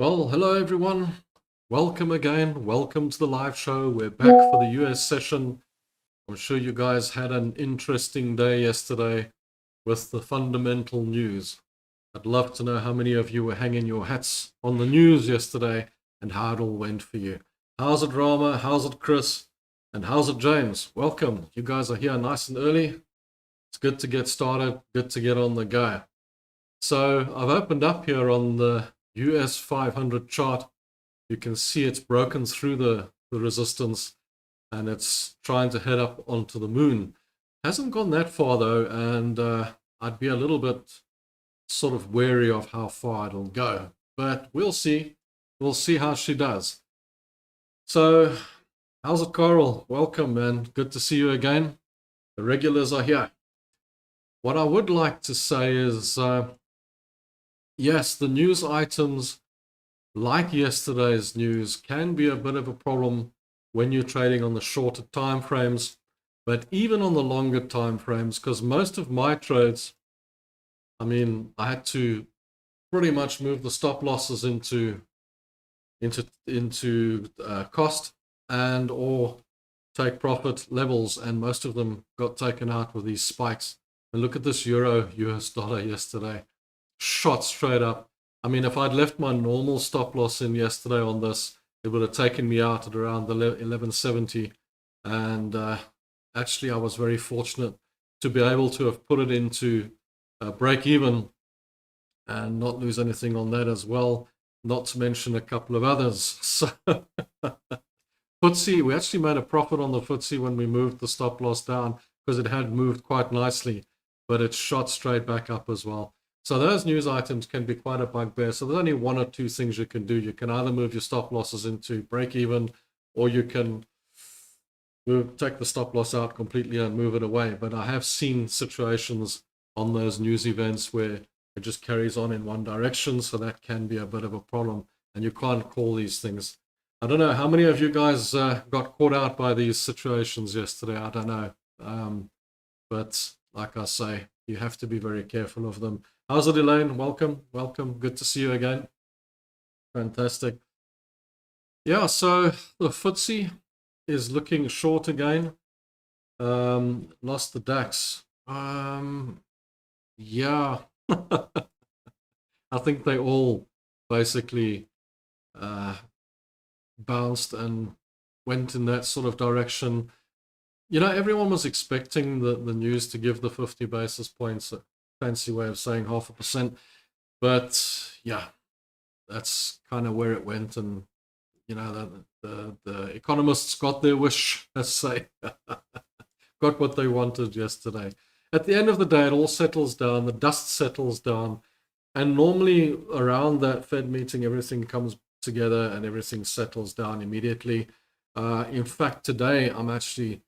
Well, hello everyone. Welcome again. Welcome to the live show. We're back for the US session. I'm sure you guys had an interesting day yesterday with the fundamental news. I'd love to know how many of you were hanging your hats on the news yesterday and how it all went for you. How's it, Rama? How's it, Chris? And how's it, James? Welcome. You guys are here nice and early. It's good to get started, good to get on the go. So I've opened up here on the US 500 chart. You can see it's broken through the resistance and it's trying to head up onto the moon. Hasn't gone that far though, and I'd be a little bit sort of wary of how far it'll go. But we'll see. We'll see how she does. So, how's it, Carl? Welcome, man. Good to see you again. The regulars are here. What I would like to say is, yes, the news items, like yesterday's news, can be a bit of a problem when you're trading on the shorter time frames, but even on the longer time frames, because most of my trades, I mean, I had to pretty much move the stop losses into cost and or take profit levels, and most of them got taken out with these spikes. And look at this euro US dollar yesterday, shot straight up. I mean, if I'd left my normal stop loss in yesterday on this, it would have taken me out at around the 1170. And actually, I was very fortunate to be able to have put it into break even and not lose anything on that as well, not to mention a couple of others. So FTSE, we actually made a profit on the FTSE when we moved the stop loss down because it had moved quite nicely, but it shot straight back up as well. So those news items can be quite a bugbear. So there's only one or two things you can do. You can either move your stop losses into break even, or you can take the stop loss out completely and move it away. But I have seen situations on those news events where it just carries on in one direction. So that can be a bit of a problem, and you can't call these things. I don't know how many of you guys got caught out by these situations yesterday. I don't know. But like I say, you have to be very careful of them. How's it, Elaine? Welcome, welcome. Good to see you again. Fantastic. Yeah, so the FTSE is looking short again. Lost the DAX. Yeah, I think they all basically bounced and went in that sort of direction. You know, everyone was expecting the news to give the 50 basis points, a fancy way of saying 0.5%. But yeah, that's kind of where it went. And, you know, the economists got their wish, let's say, got what they wanted yesterday. At the end of the day, it all settles down, the dust settles down. And normally around that Fed meeting, everything comes together and everything settles down immediately. In fact, today, I'm actually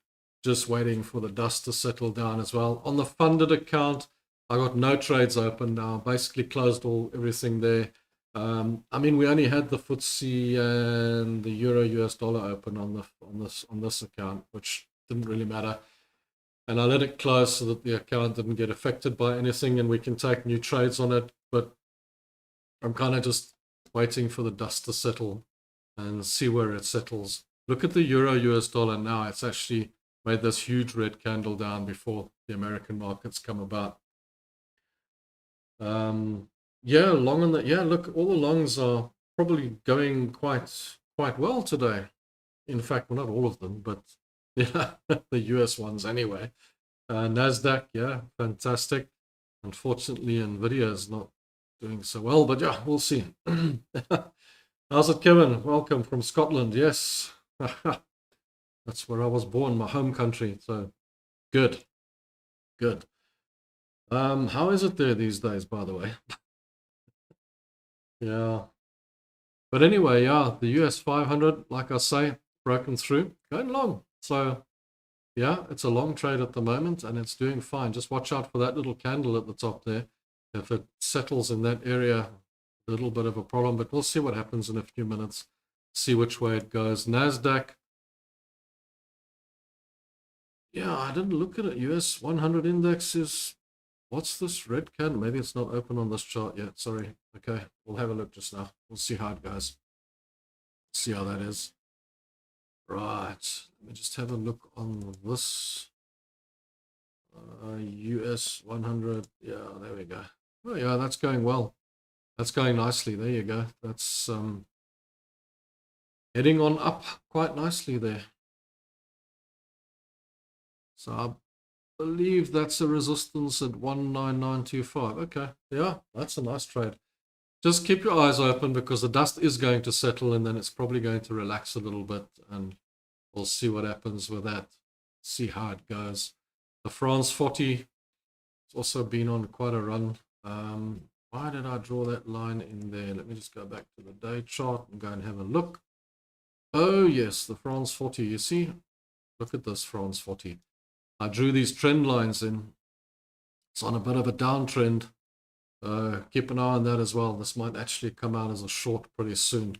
just waiting for the dust to settle down as well. On the funded account, I got no trades open now. Basically closed everything there. I mean, we only had the FTSE and the Euro US dollar open on this account, which didn't really matter. And I let it close so that the account didn't get affected by anything, and we can take new trades on it. But I'm kind of just waiting for the dust to settle and see where it settles. Look at the Euro US dollar now. It's actually made this huge red candle down before the American markets come about. Yeah, long on the look, all the longs are probably going quite well today. In fact, well, not all of them, but yeah, the US ones anyway. Nasdaq, yeah, fantastic. Unfortunately, Nvidia is not doing so well, but yeah, we'll see. How's it, Kevin? Welcome from Scotland. Yes. That's where I was born, my home country. So good. Good. How is it there these days, by the way? Yeah. But anyway, yeah, the US 500, like I say, broken through, going long. So yeah, it's a long trade at the moment and it's doing fine. Just watch out for that little candle at the top there. If it settles in that area, a little bit of a problem, but we'll see what happens in a few minutes. See which way it goes. NASDAQ. Yeah, I didn't look at it. US 100 index is What's this red candle? Maybe it's not open on this chart yet. Sorry. Okay, we'll have a look just now. We'll see how it goes. See how that is. Right. Let me just have a look on this. US 100. Yeah, there we go. Oh, yeah, that's going well. That's going nicely. There you go. That's heading on up quite nicely there. So I believe that's a resistance at 19925. Okay, yeah, that's a nice trade. Just keep your eyes open because the dust is going to settle and then it's probably going to relax a little bit and we'll see what happens with that. See how it goes. The France 40 has also been on quite a run. Why did I draw that line in there? Let me just go back to the day chart and go and have a look. Oh yes, the France 40, you see? Look at this France 40. I drew these trend lines in. It's on a bit of a downtrend. Keep an eye on that as well. This might actually come out as a short pretty soon.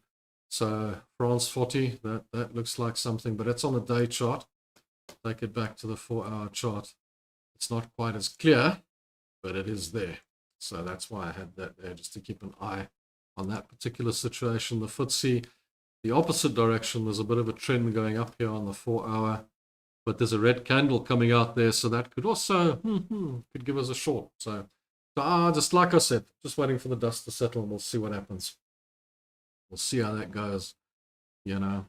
So France 40, that looks like something, but it's on a day chart. Take it back to the 4-hour chart. It's not quite as clear, but it is there. So that's why I had that there, just to keep an eye on that particular situation. The FTSE, the opposite direction. There's a bit of a trend going up here on the 4-hour, but there's a red candle coming out there, so that could also could give us a short. So just like I said, just waiting for the dust to settle and we'll see what happens. We'll see how that goes, you know.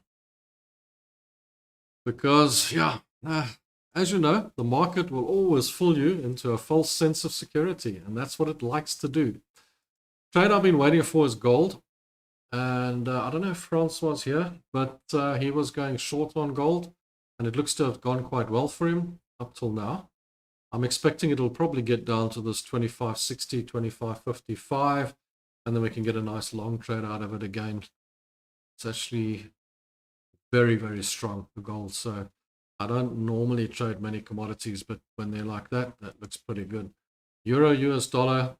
Because, yeah, as you know, the market will always fool you into a false sense of security, and that's what it likes to do. Trade I've been waiting for is gold. And I don't know if Francois was here, but he was going short on gold, and it looks to have gone quite well for him up till now. I'm expecting it'll probably get down to this 25.60, 25.55, and then we can get a nice long trade out of it again. It's actually very, very strong, the gold. So I don't normally trade many commodities, but when they're like that, that looks pretty good. Euro, US dollar.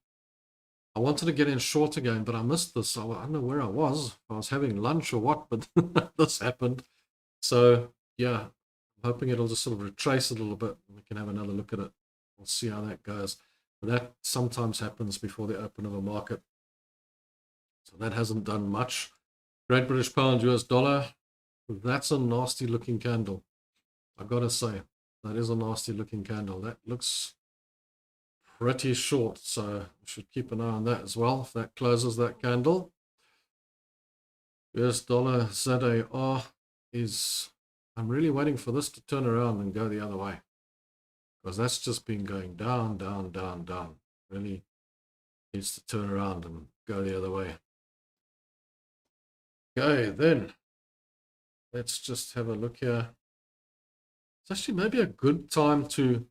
I wanted to get in short again, but I missed this. I don't know where I was. I was having lunch or what, but this happened. So, yeah, I'm hoping it'll just sort of retrace a little bit and we can have another look at it. We'll see how that goes. But that sometimes happens before the open of a market. So that hasn't done much. Great British Pound, US dollar. That's a nasty looking candle. I've got to say, that is a nasty looking candle. That looks pretty short, so we should keep an eye on that as well if that closes that candle. US dollar ZAR is, I'm really waiting for this to turn around and go the other way, because that's just been going down, down, down, down. Really needs to turn around and go the other way. Okay, then let's just have a look here. It's actually maybe a good time to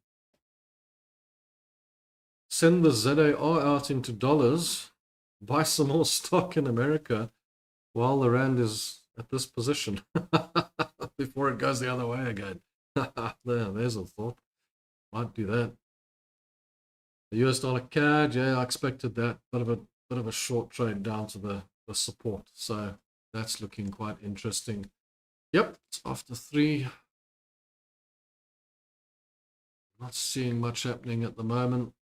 send the ZAR out into dollars, buy some more stock in America while the rand is at this position before it goes the other way again. There's a thought. Might do that. The US dollar CAD, yeah, I expected that. Bit of a short trade down to the support. So that's looking quite interesting. Yep, it's after 3. Not seeing much happening at the moment.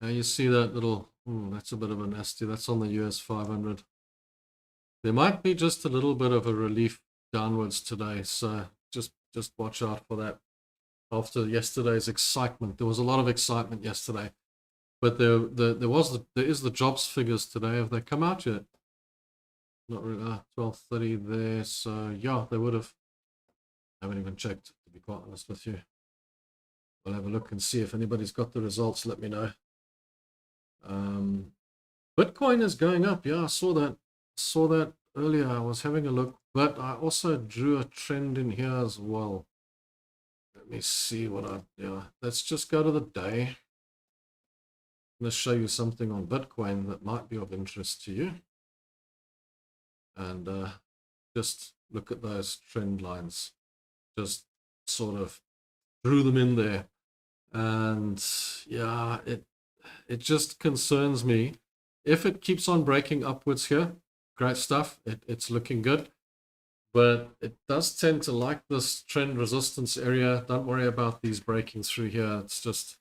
Now you see that little, that's a bit of a nasty, that's on the US 500. There might be just a little bit of a relief downwards today, so just watch out for that. After yesterday's excitement, there was a lot of excitement yesterday, but there is the jobs figures today. Have they come out yet? Not really. 12:30 there, so yeah, they would have. I haven't even checked, to be quite honest with you. I'll have a look and see if anybody's got the results. Let me know. Bitcoin is going up. Yeah, I saw that earlier. I was having a look, but I also drew a trend in here as well. Let me see let's just go to the day. I'm going to show you something on Bitcoin that might be of interest to you. And just look at those trend lines. Just sort of drew them in there. And yeah, it just concerns me. If it keeps on breaking upwards here, great stuff. It's looking good. but it does tend to like this trend resistance area. Don't worry about these breaking through here. It's just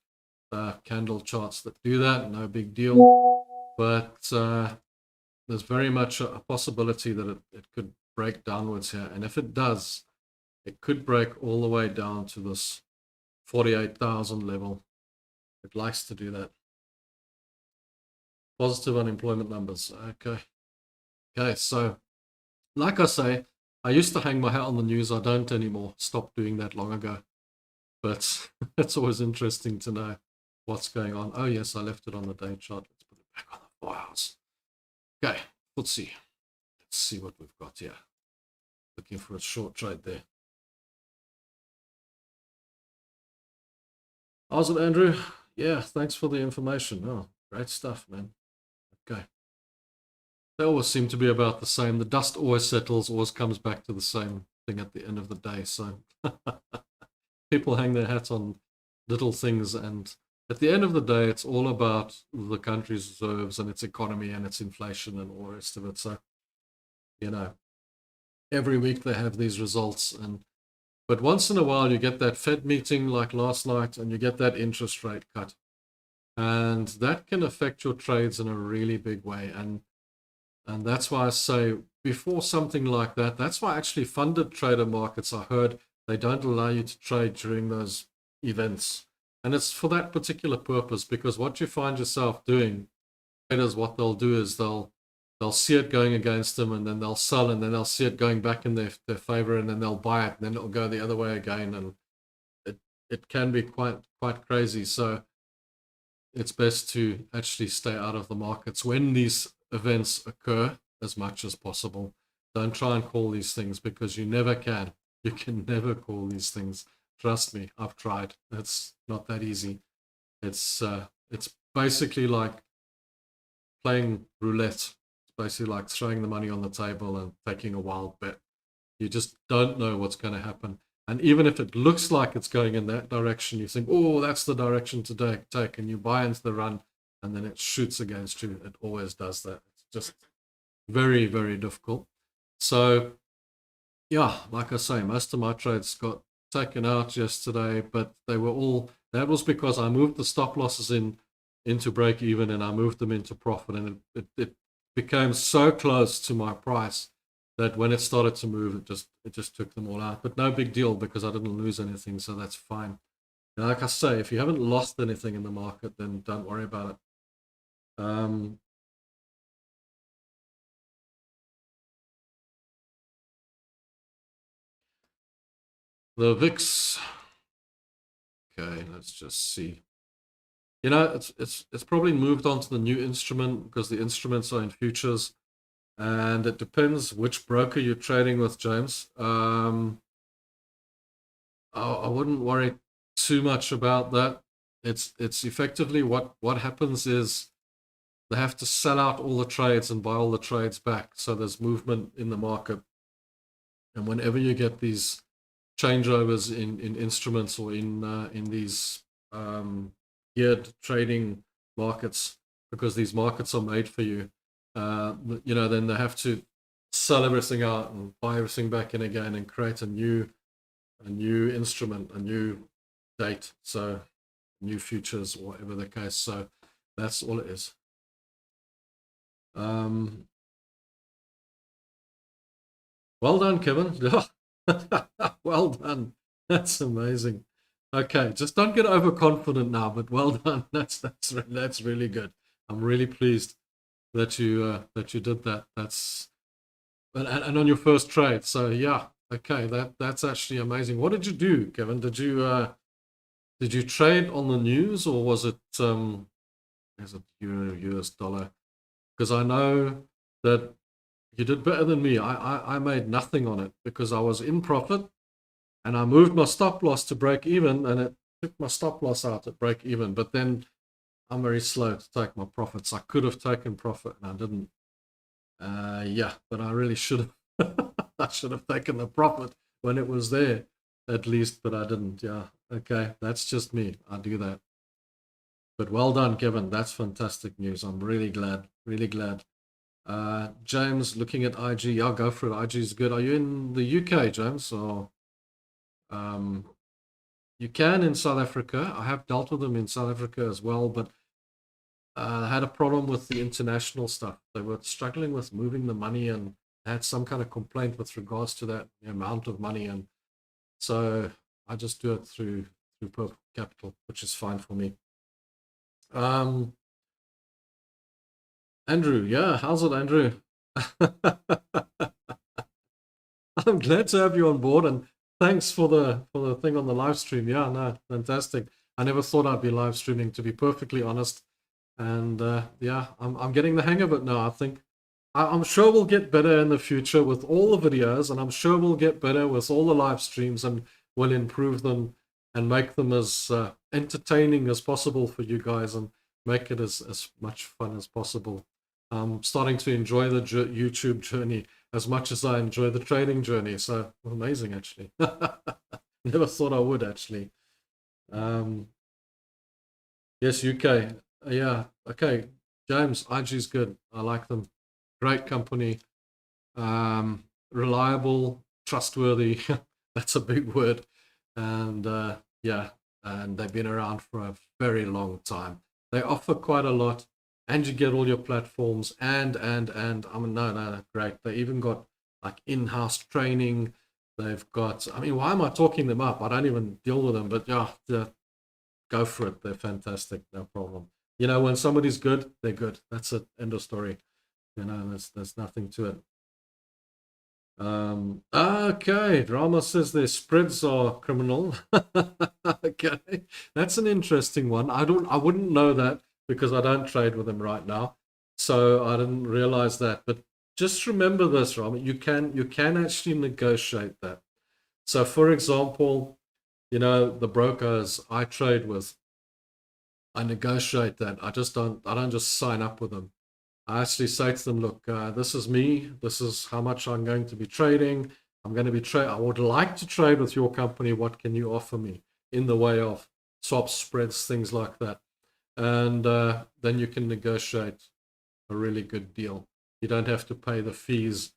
candle charts that do that. No big deal. But there's very much a possibility that it could break downwards here. And if it does, it could break all the way down to this 48,000 level. It likes to do that. Positive unemployment numbers. Okay, so like I say, I used to hang my hat on the news. I don't anymore. Stopped doing that long ago. But it's always interesting to know what's going on. Oh, yes, I left it on the day chart. Let's put it back on the 4 hours. Okay, let's see what we've got here. Looking for a short trade there. How's it, Andrew? Yeah, thanks for the information. Oh, great stuff, man. Okay. They always seem to be about the same. The dust always settles, always comes back to the same thing at the end of the day. So people hang their hats on little things, and at the end of the day, it's all about the country's reserves and its economy and its inflation and all the rest of it. So, you know, every week they have these results, but once in a while you get that Fed meeting like last night, and you get that interest rate cut, and that can affect your trades in a really big way. And that's why I say before something like that, that's why actually funded trader markets, I heard, they don't allow you to trade during those events. And it's for that particular purpose, because what you find yourself doing, traders, what they'll do is they'll see it going against them, and then they'll sell, and then they'll see it going back in their favor, and then they'll buy it, and then it'll go the other way again. And it can be quite crazy. So it's best to actually stay out of the markets when these events occur as much as possible. Don't try and call these things, because you never can. You can never call these things. Trust me, I've tried. It's not that easy. It's basically like playing roulette. It's basically like throwing the money on the table and taking a wild bet. You just don't know what's going to happen. And even if it looks like it's going in that direction, you think, oh, that's the direction to take, and you buy into the run, and then it shoots against you. It always does that. It's just very, very difficult. So, yeah, like I say, most of my trades got taken out yesterday, but they were all, that was because I moved the stop losses into break even, and I moved them into profit, and it became so close to my price that when it started to move, it just took them all out. But no big deal, because I didn't lose anything, so that's fine. And like I say, if you haven't lost anything in the market, then don't worry about it. The VIX. Okay, let's just see. You know, it's probably moved on to the new instrument, because the instruments are in futures, and it depends which broker you're trading with, James. I wouldn't worry too much about that. It's effectively what happens is they have to sell out all the trades and buy all the trades back. So there's movement in the market. And whenever you get these changeovers in instruments, or in these geared trading markets, because these markets are made for you, you know, then they have to sell everything out and buy everything back in again, and create a new instrument, a new date, so new futures, or whatever the case. So that's all it is. Well done, Kevin. Well done. That's amazing. Okay, just don't get overconfident now, but well done. That's really good. I'm really pleased that you did that. That's and on your first trade. So yeah, okay, that's actually amazing. What did you do, Kevin? Did you trade on the news, or was it euro, US dollar? Because I know that you did better than me. I made nothing on it, because I was in profit, and I moved my stop loss to break even, and it took my stop loss out at break even. But then I'm very slow to take my profits. I could have taken profit, and I didn't. Yeah, but I really should have. I should have taken the profit when it was there, at least, but I didn't. Yeah, okay, that's just me. I do that. But well done, Kevin. That's fantastic news. I'm really glad. Really glad. James, looking at IG. Yeah, go for it. IG is good. Are you in the UK, James? Or um, you can in South Africa. I have dealt with them in South Africa as well, but I had a problem with the international stuff. They were struggling with moving the money and had some kind of complaint with regards to that the amount of money. And so I just do it through Purple Capital, which is fine for me. Andrew, yeah, how's it, Andrew? I'm glad to have you on board, and thanks for the thing on the live stream. Yeah, no, fantastic. I never thought I'd be live streaming, to be perfectly honest. And yeah, I'm getting the hang of it now. I think I'm sure we'll get better in the future with all the videos, and I'm sure we'll get better with all the live streams, and we'll improve them and make them as entertaining as possible for you guys, and make it as much fun as possible. I'm starting to enjoy the YouTube journey as much as I enjoy the trading journey. So amazing, actually. Never thought I would, actually. Yes, UK. Yeah, okay. James, IG's good. I like them. Great company. Reliable, trustworthy. That's a big word. And yeah, and they've been around for a very long time. They offer quite a lot, and you get all your platforms and I mean, no, great. They even got like in-house training. They've got, I mean, why am I talking them up? I don't even deal with them, but yeah, go for it. They're fantastic, no problem. You know, when somebody's good, they're good. That's it. End of story. You know, there's nothing to it. Okay, Drama says their spreads are criminal. Okay, that's an interesting one. I wouldn't know that because I don't trade with them right now, so I didn't realize that. But just remember this, Rama, you can actually negotiate that. So, for example, you know, the brokers I trade with, I negotiate that. I don't just sign up with them. I actually say to them, look, this is me. This is how much I'm going to be trading. I'm going to be trade. I would like to trade with your company. What can you offer me in the way of swaps, spreads, things like that? And then you can negotiate a really good deal. You don't have to pay the fees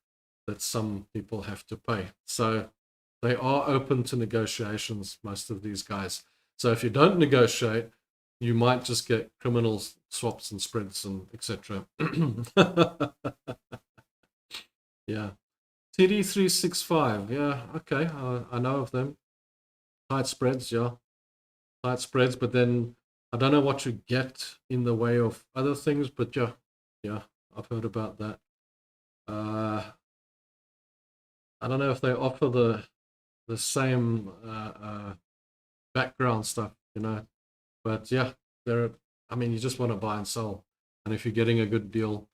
that some people have to pay. So they are open to negotiations, most of these guys. So if you don't negotiate, you might just get criminal swaps and spreads and etc. Yeah. TD365. Yeah. Okay. I know of them. Tight spreads. Yeah. Tight spreads. But then I don't know what you get in the way of other things. But yeah. Yeah. I've heard about that. I don't know if they offer the same background stuff, you know. But yeah, there. I mean, you just want to buy and sell, and if you're getting a good deal,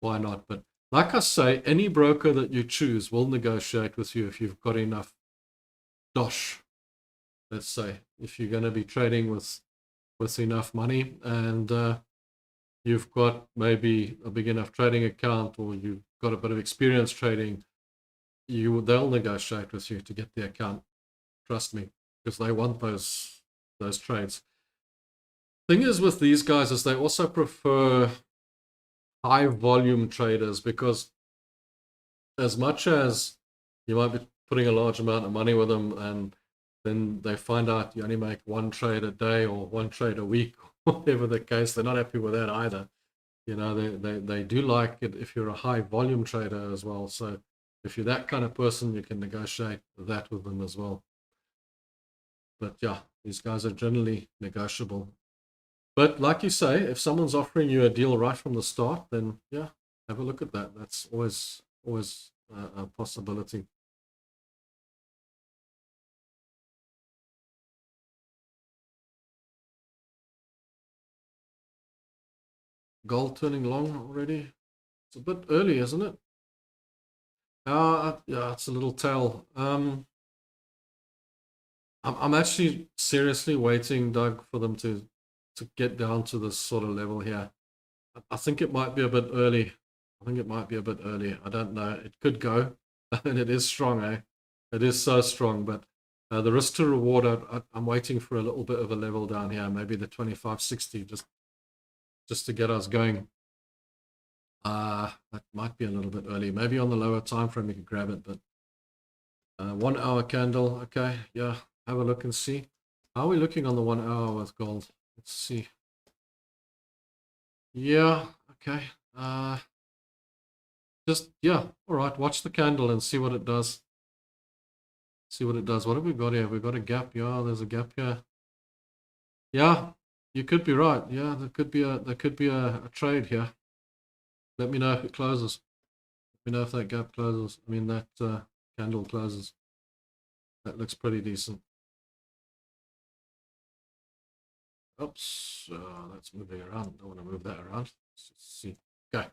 why not? But like I say, any broker that you choose will negotiate with you if you've got enough dosh. Let's say if you're going to be trading with enough money, and you've got maybe a big enough trading account, or you've got a bit of experience trading, they'll negotiate with you to get the account. Trust me, because they want those trades. Thing is with these guys is they also prefer high volume traders, because as much as you might be putting a large amount of money with them, and then they find out you only make one trade a day or one trade a week, whatever the case, they're not happy with that either. You know, they do like it if you're a high volume trader as well. So if you're that kind of person, you can negotiate that with them as well. But yeah, these guys are generally negotiable. But like you say, if someone's offering you a deal right from the start, then yeah, have a look at that. That's always a possibility. Gold turning long already? It's a bit early, isn't it? Yeah, it's a little tail. I'm actually seriously waiting, Doug, for them to get down to this sort of level here. I think it might be a bit early. I think it might be a bit early. I don't know. It could go, and it is strong, eh? It is so strong, but the risk to reward, I'm waiting for a little bit of a level down here, maybe the 2560, just to get us going. That might be a little bit early. Maybe on the lower time frame you could grab it, but 1 hour candle. Okay, yeah, have a look and see. How are we looking on the 1 hour with gold? Let's see. Yeah, okay. Just, yeah, all right, watch the candle and see what it does. See what it does. What have we got here? We've got a gap. Yeah, there's a gap here. Yeah, you could be right. Yeah, there could be a trade here. Let me know if it closes. Let me know if that gap closes. I mean, that candle closes. That looks pretty decent. Oops, that's moving around. Don't want to move that around. Let's just see. Okay.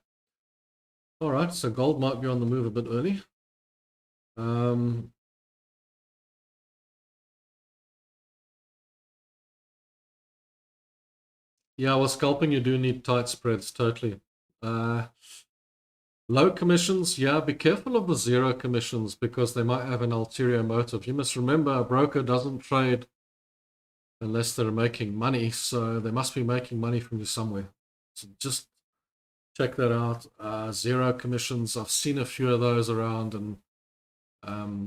All right, so gold might be on the move a bit early. Yeah, well, scalping, you do need tight spreads, totally. Low commissions, yeah, be careful of the zero commissions because they might have an ulterior motive. You must remember a broker doesn't trade unless they're making money, so they must be making money from you somewhere. So just check that out. Zero commissions, I've seen a few of those around, and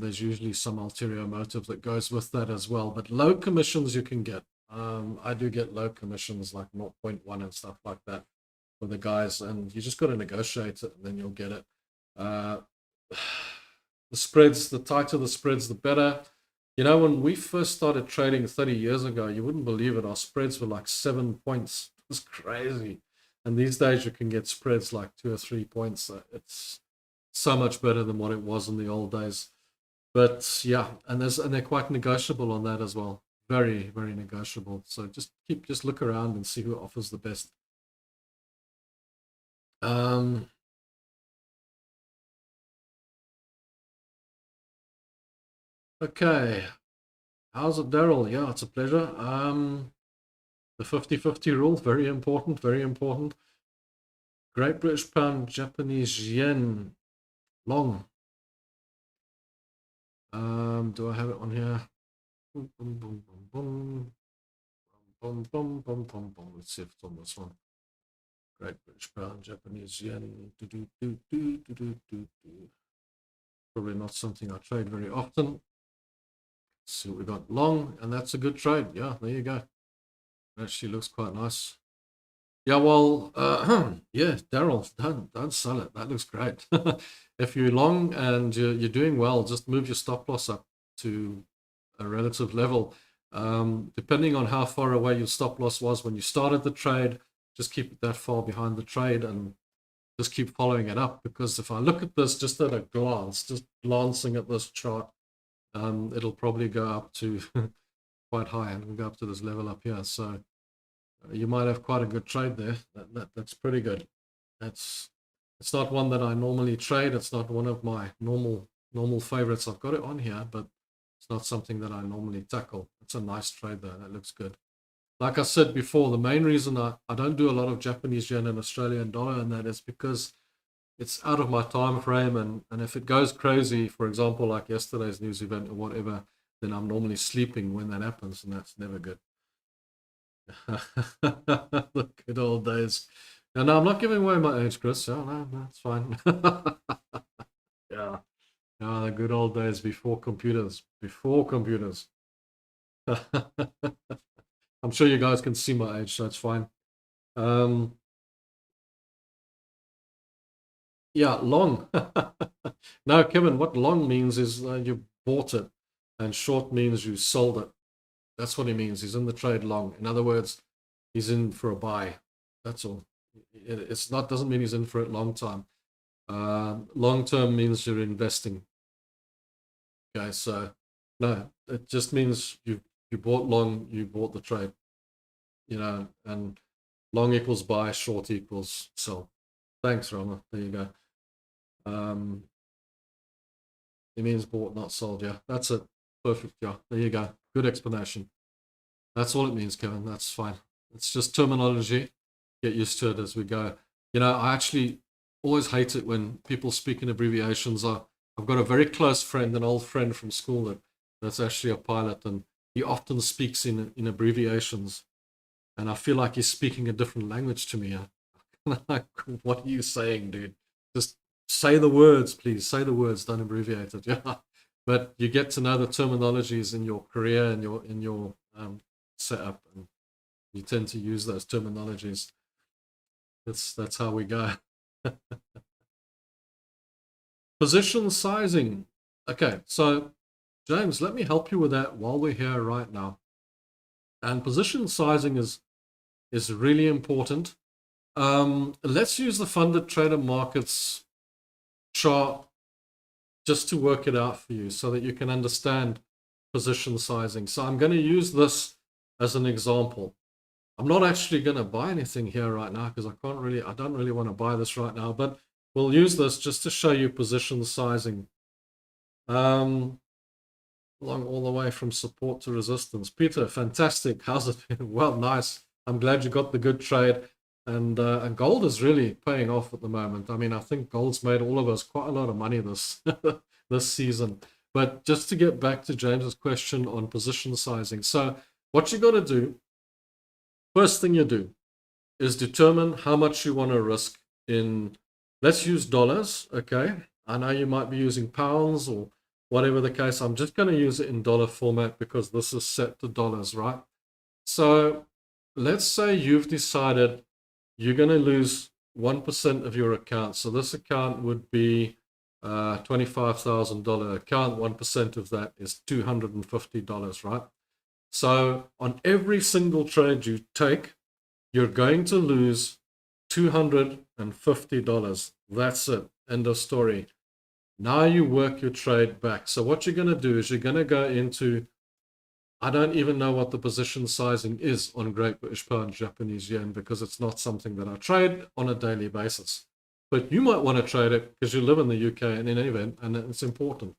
there's usually some ulterior motive that goes with that as well. But low commissions you can get. I do get low commissions like 0.1 and stuff like that for the guys, and you just got to negotiate it and then you'll get it. The spreads, the tighter the spreads, the better. You know, when we first started trading 30 years ago, you wouldn't believe it. Our spreads were like 7 points. It was crazy. And these days you can get spreads like 2 or 3 points. It's so much better than what it was in the old days. But yeah, and they're quite negotiable on that as well. Very, very negotiable. So just look around and see who offers the best. Okay. How's it, Daryl? Yeah, it's a pleasure. The 50-50 rule, very important, very important. Great British Pound, Japanese Yen, long. Do I have it on here? Boom, boom, boom, boom, boom. Boom, boom, boom, boom, boom. Let's see if it's on this one. Great British Pound, Japanese Yen. Probably not something I trade very often. Let's see what we got. Long, and that's a good trade. Yeah, there you go. It actually looks quite nice. Yeah, well, yeah, Daryl, don't sell it. That looks great. If you're long and you're doing well, just move your stop loss up to a relative level. Depending on how far away your stop loss was when you started the trade, just keep it that far behind the trade and just keep following it up. Because if I look at this just at a glance, just glancing at this chart, it'll probably go up to quite high and we'll go up to this level up here. So you might have quite a good trade there. That's pretty good. It's not one that I normally trade. It's not one of my normal favorites. I've got it on here, but it's not something that I normally tackle. It's a nice trade though. That looks good. Like I said before, the main reason I don't do a lot of Japanese yen and Australian dollar, and that is because it's out of my time frame, and if it goes crazy, for example, like yesterday's news event or whatever, then I'm normally sleeping when that happens, and that's never good. The good old days. No, I'm not giving away my age, Chris. Oh, no, that's fine. Yeah. Yeah, the good old days before computers. Before computers. I'm sure you guys can see my age, so it's fine. Yeah, long. No, Kevin, what long means is you bought it, and short means you sold it. That's what he means. He's in the trade long. In other words, he's in for a buy. That's all. It's not doesn't mean he's in for a long time. Long term means you're investing. Okay, so no, it just means you bought long, you bought the trade. You know, and long equals buy, short equals sell. Thanks, Rama. There you go. It means bought, not sold. Yeah, that's it. Perfect. Yeah, there you go. Good explanation. That's all it means, Kevin. That's fine. It's just terminology. Get used to it as we go. You know, I actually always hate it when people speak in abbreviations. I've got a very close friend, an old friend from school that's actually a pilot, and he often speaks in abbreviations. And I feel like he's speaking a different language to me. Like, what are you saying, dude? Just say the words, please. Say the words, don't abbreviate it. Yeah. But you get to know the terminologies in your career and your setup, and you tend to use those terminologies. That's how we go. Position sizing. Okay, so James, let me help you with that while we're here right now. And position sizing is really important. Let's use the funded trader markets chart just to work it out for you so that you can understand position sizing. So I'm going to use this as an example. I'm not actually going to buy anything here right now because I don't really want to buy this right now, but we'll use this just to show you position sizing. Along all the way from support to resistance. Peter, fantastic. How's it been? Well, nice. I'm glad you got the good trade. And gold is really paying off at the moment. I mean, I think gold's made all of us quite a lot of money this this season. But just to get back to James's question on position sizing. So what you got to do, first thing you do, is determine how much you want to risk in, let's use dollars, okay? I know you might be using pounds or whatever the case. I'm just going to use it in dollar format because this is set to dollars, right? So let's say you've decided you're going to lose 1% of your account. So this account would be $25,000 account. 1% of that is $250, right? So on every single trade you take, you're going to lose $250. That's it. End of story. Now you work your trade back. So what you're going to do is you're going to go into, I don't even know what the position sizing is on Great British Pound Japanese yen because it's not something that I trade on a daily basis. But you might want to trade it because you live in the UK and in any event, and it's important.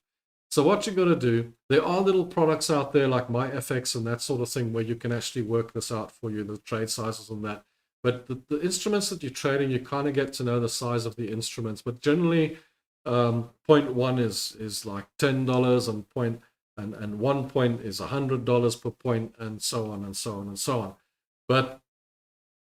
So what you got to do, there are little products out there like MyFX and that sort of thing where you can actually work this out for you, the trade sizes and that. But the instruments that you're trading, you kind of get to know the size of the instruments. But generally, 0.1 is like $10 and 1 point is $100 per point, and so on and so on and so on. But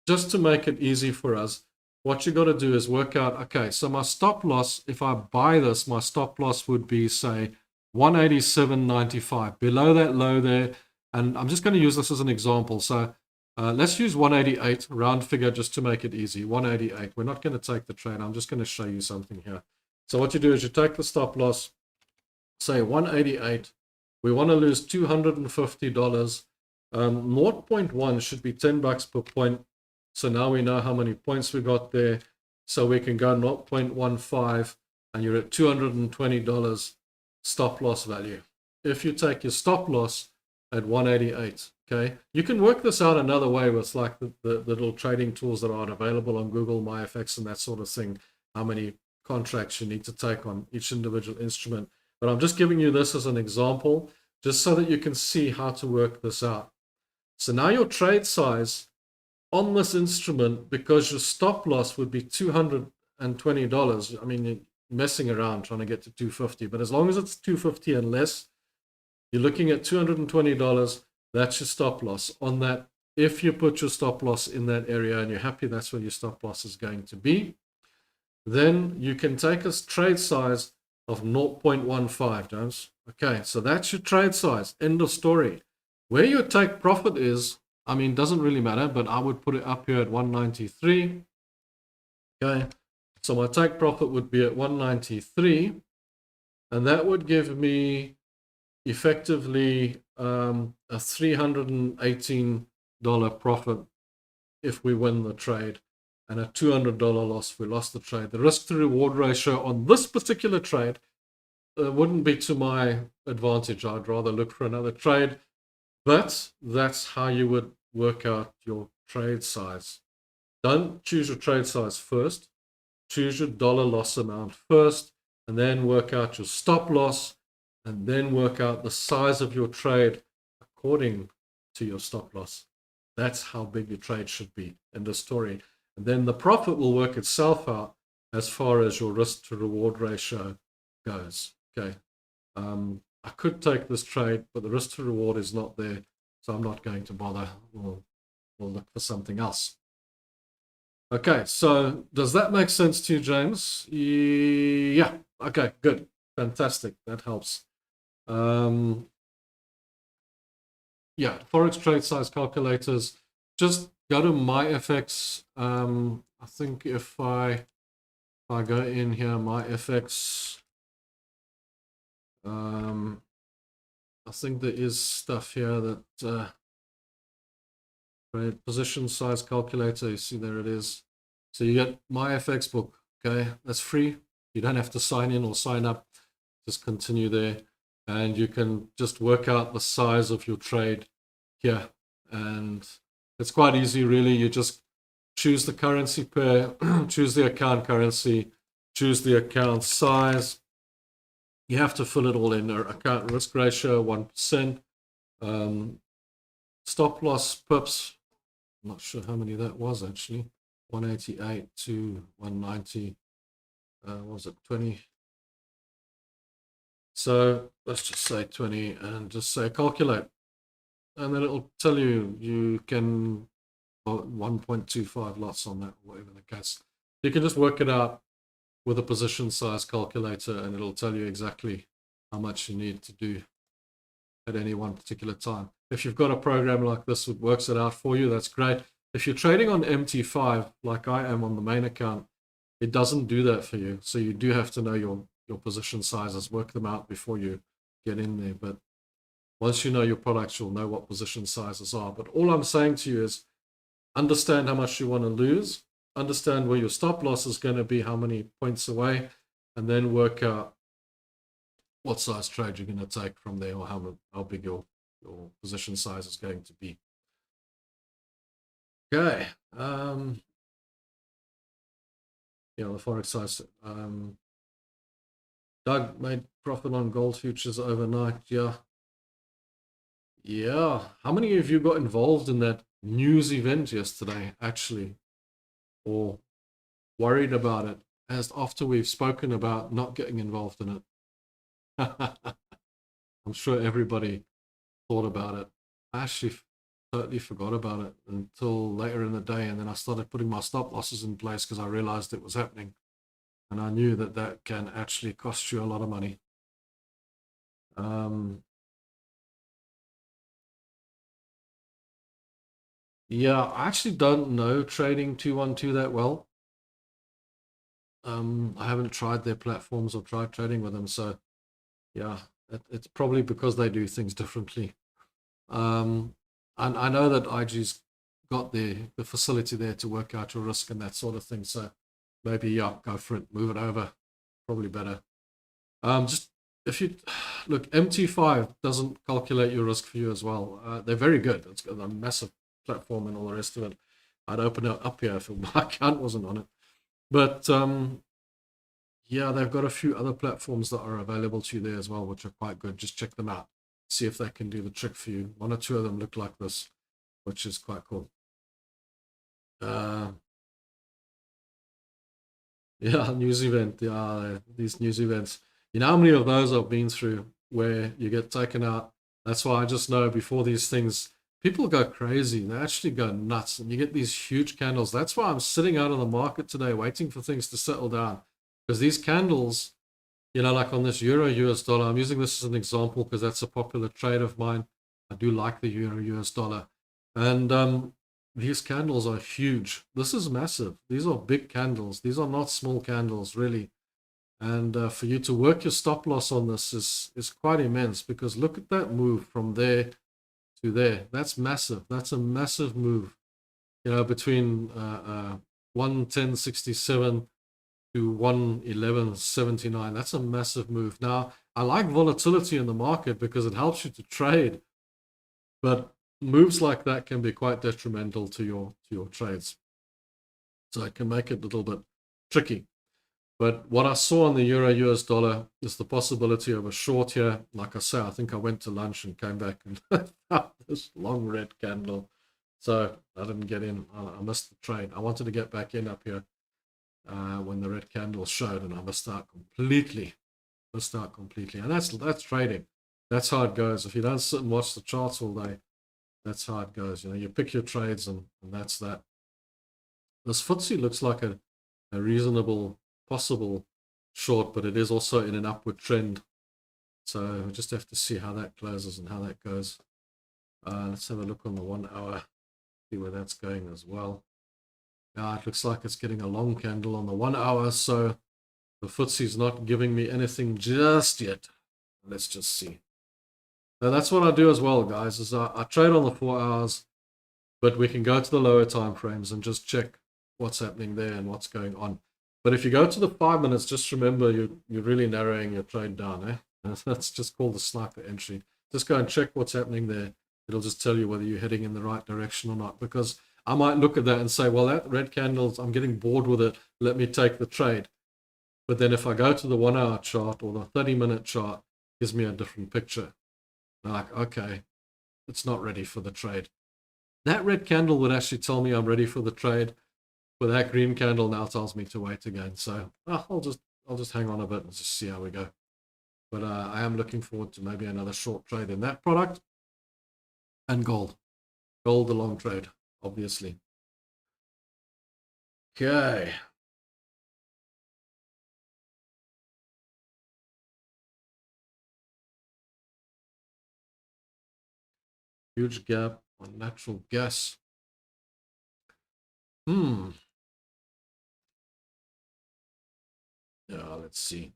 just to make it easy for us, what you got to do is work out, okay, so my stop loss, if I buy this, my stop loss would be, say, 187.95, below that low there. And I'm just going to use this as an example. So let's use 188, round figure, just to make it easy. 188. We're not going to take the trade. I'm just going to show you something here. So what you do is you take the stop loss, say 188. We want to lose $250. 0.1 should be $10 per point. So now we know how many points we got there. So we can go 0.15 and you're at $220 stop loss value. If you take your stop loss at 188, okay, you can work this out another way with like the little trading tools that are available on Google, MyFX and that sort of thing, how many contracts you need to take on each individual instrument. But I'm just giving you this as an example, just so that you can see how to work this out. So now your trade size on this instrument, because your stop loss would be $220, I mean, you're messing around trying to get to 250, but as long as it's 250 and less, you're looking at $220. That's your stop loss on that. If you put your stop loss in that area and you're happy that's where your stop loss is going to be, then you can take a trade size of 0.15, James. Okay, so that's your trade size. End of story. Where your take profit is, I mean, doesn't really matter, but I would put it up here at 193. Okay, so my take profit would be at 193, and that would give me effectively a $318 profit if we win the trade, and a $200 loss if we lost the trade. The risk to reward ratio on this particular trade wouldn't be to my advantage. I'd rather look for another trade, but that's how you would work out your trade size. Don't choose your trade size first. Choose your dollar loss amount first, and then work out your stop loss, and then work out the size of your trade according to your stop loss. That's how big your trade should be in the story. And then the profit will work itself out as far as your risk to reward ratio goes. Okay. I could take this trade, but the risk to reward is not there, so I'm not going to bother. We'll look for something else. Okay, so does that make sense to you, James? Yeah. Okay, good. Fantastic. That helps. Um, yeah, Forex trade size calculators. Just go to MyFX. I think if I go in here, MyFX, I think there is stuff here that position size calculator. You see there it is. So you get MyFX book. Okay, that's free. You don't have to sign in or sign up. Just continue there, and you can just work out the size of your trade here. And it's quite easy, really. You just choose the currency pair, choose the account currency, choose the account size. You have to fill it all in. Account risk ratio 1%. Stop loss pips. I'm not sure how many that was actually. 188 to 190. What was it 20? So let's just say 20 and just say calculate. And then it'll tell you you can 1.25 lots on that, whatever the case. You can just work it out with a position size calculator and it'll tell you exactly how much you need to do at any one particular time. If you've got a program like this that works it out for you, that's great. If you're trading on MT5, like I am on the main account, it doesn't do that for you. So you do have to know your position sizes, work them out before you get in there. But once you know your products, you'll know what position sizes are. But all I'm saying to you is understand how much you want to lose, understand where your stop loss is going to be, how many points away, and then work out what size trade you're going to take from there, or how big your position size is going to be. Okay. Yeah, the Forex size. Doug made profit on gold futures overnight. Yeah. Yeah. How many of you got involved in that news event yesterday, actually, or worried about it as after we've spoken about not getting involved in it? I'm sure everybody thought about it. I actually totally forgot about it until later in the day, and then I started putting my stop losses in place because I realized it was happening, and I knew that that can actually cost you a lot of money. Yeah, I actually don't know trading 212 that well. I haven't tried their platforms or tried trading with them, so yeah, it's probably because they do things differently. And I know that IG's got the facility there to work out your risk and that sort of thing. So maybe, yeah, go for it, move it over, probably better. Just if you look, MT5 doesn't calculate your risk for you as well. They're very good. It's got a massive platform and all the rest of it. I'd open it up here if my account wasn't on it. But yeah, they've got a few other platforms that are available to you there as well, which are quite good. Just check them out. See if they can do the trick for you. One or two of them look like this, which is quite cool. Yeah, news event. Yeah, these news events. You know how many of those I've been through where you get taken out? That's why I just know before these things, people go crazy. They actually go nuts, and you get these huge candles. That's why I'm sitting out on the market today, waiting for things to settle down. Because these candles, you know, like on this Euro US dollar, I'm using this as an example because that's a popular trade of mine. I do like the Euro US dollar. And these candles are huge. This is massive. These are big candles. These are not small candles, really. And for you to work your stop loss on this is quite immense because look at that move from there to there. That's massive. That's a massive move. You know, between 110.67 to 111.79. That's a massive move. Now, I like volatility in the market because it helps you to trade, but moves like that can be quite detrimental to your trades. So it can make it a little bit tricky. But what I saw on the Euro US dollar is the possibility of a short here. Like I say, I think I went to lunch and came back and found this long red candle. So I didn't get in. I missed the trade. I wanted to get back in up here when the red candle showed, and I missed out completely. And that's trading. That's how it goes. If you don't sit and watch the charts all day, that's how it goes. You know, you pick your trades, and that's that. this FTSE looks like a reasonable possible short, but it is also in an upward trend. So we just have to see how that closes and how that goes. Let's have a look on the 1 hour, see where that's going as well. Yeah, it looks like it's getting a long candle on the 1 hour, so the FTSE's not giving me anything just yet. Let's just see. Now that's what I do as well, guys, is I trade on the 4 hours, but we can go to the lower time frames and just check what's happening there and what's going on. But if you go to the 5 minutes, just remember you're really narrowing your trade down. That's just called the sniper entry. Just go and check what's happening there. It'll just tell you whether you're heading in the right direction or not. Because I might look at that and say, well, that red candle, I'm getting bored with it. Let me take the trade. But then if I go to the 1 hour chart or the 30-minute chart, it gives me a different picture. Like, okay, it's not ready for the trade. That red candle would actually tell me I'm ready for the trade, but that green candle now tells me to wait again. So I'll just hang on a bit and just see how we go. But I am looking forward to maybe another short trade in that product and gold. Gold, the long trade, obviously. Okay. Huge gap on natural gas. Yeah, let's see.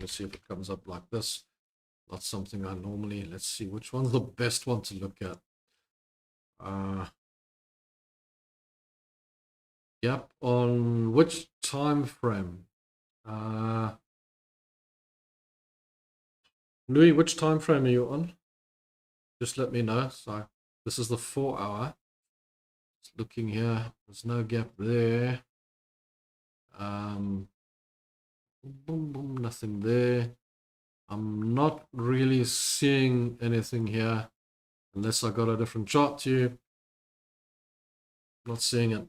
Let's see if it comes up like this. Not something I normally. Let's see which one's the best one to look at. Gap on which time frame? Louis, which time frame are you on? Just let me know. So this is the 4 hour. Just looking here, there's no gap there. Boom, boom, nothing there. I'm not really seeing anything here unless I got a different chart to you. Not seeing it.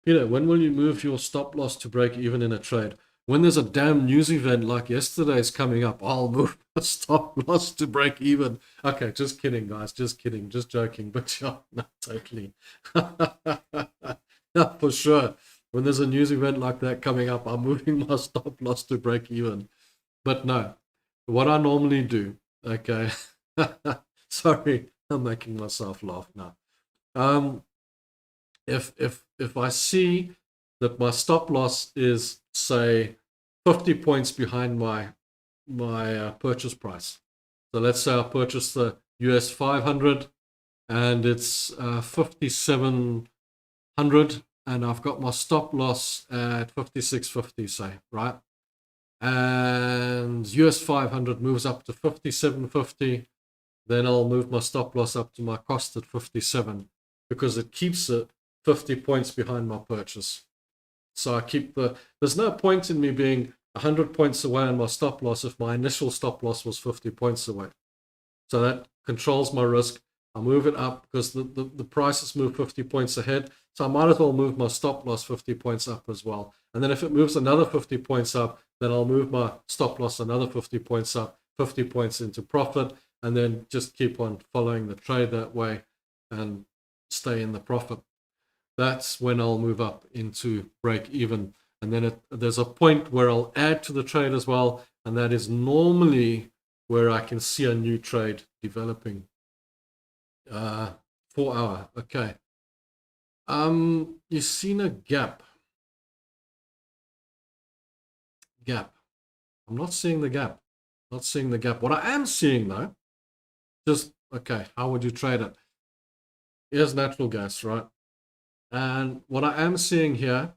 Peter, when will you move your stop loss to break even in a trade? When there's a damn news event like yesterday's coming up, I'll move my stop loss to break even. Okay, just kidding, guys. Just kidding. Just joking. But yeah, no, totally. No, for sure. When there's a news event like that coming up, I'm moving my stop loss to break even. But no, what I normally do, okay. Sorry, I'm making myself laugh now. If I see that my stop loss is, say, 50 points behind my purchase price. So let's say I purchased the US 500 and it's 5,700 and I've got my stop loss at 56.50, say, right? And US 500 moves up to 57.50, then I'll move my stop loss up to my cost at 57 because it keeps it 50 points behind my purchase. So I keep there's no point in me being 100 points away on my stop loss if my initial stop loss was 50 points away. So that controls my risk. I move it up because the prices move 50 points ahead. So I might as well move my stop loss 50 points up as well. And then if it moves another 50 points up, then I'll move my stop loss another 50 points up, 50 points into profit, and then just keep on following the trade that way and stay in the profit. That's when I'll move up into break even. And then there's a point where I'll add to the trade as well. And that is normally where I can see a new trade developing. 4 hour, okay. You've seen a gap. I'm not seeing the gap. Not seeing the gap. What I am seeing though, just, okay, how would you trade it? Here's natural gas, right? And what I am seeing here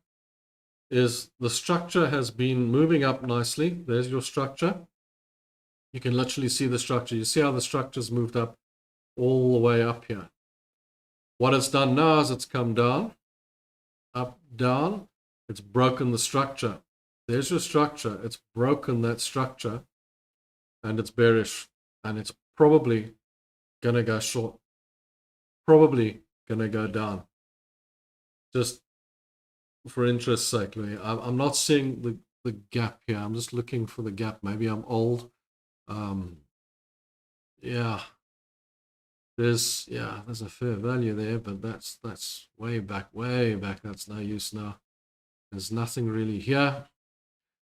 is the structure has been moving up nicely. There's your structure. You can literally see the structure. You see how the structure's moved up all the way up here. What it's done now is it's come down, up, down. It's broken the structure. There's your structure. It's broken that structure and it's bearish. And it's probably going to go short. Probably going to go down. Just for interest's sake, Louis. I'm not seeing the gap here. I'm just looking for the gap. Maybe I'm old. Yeah, there's a fair value there, but that's way back. That's no use now. There's nothing really here.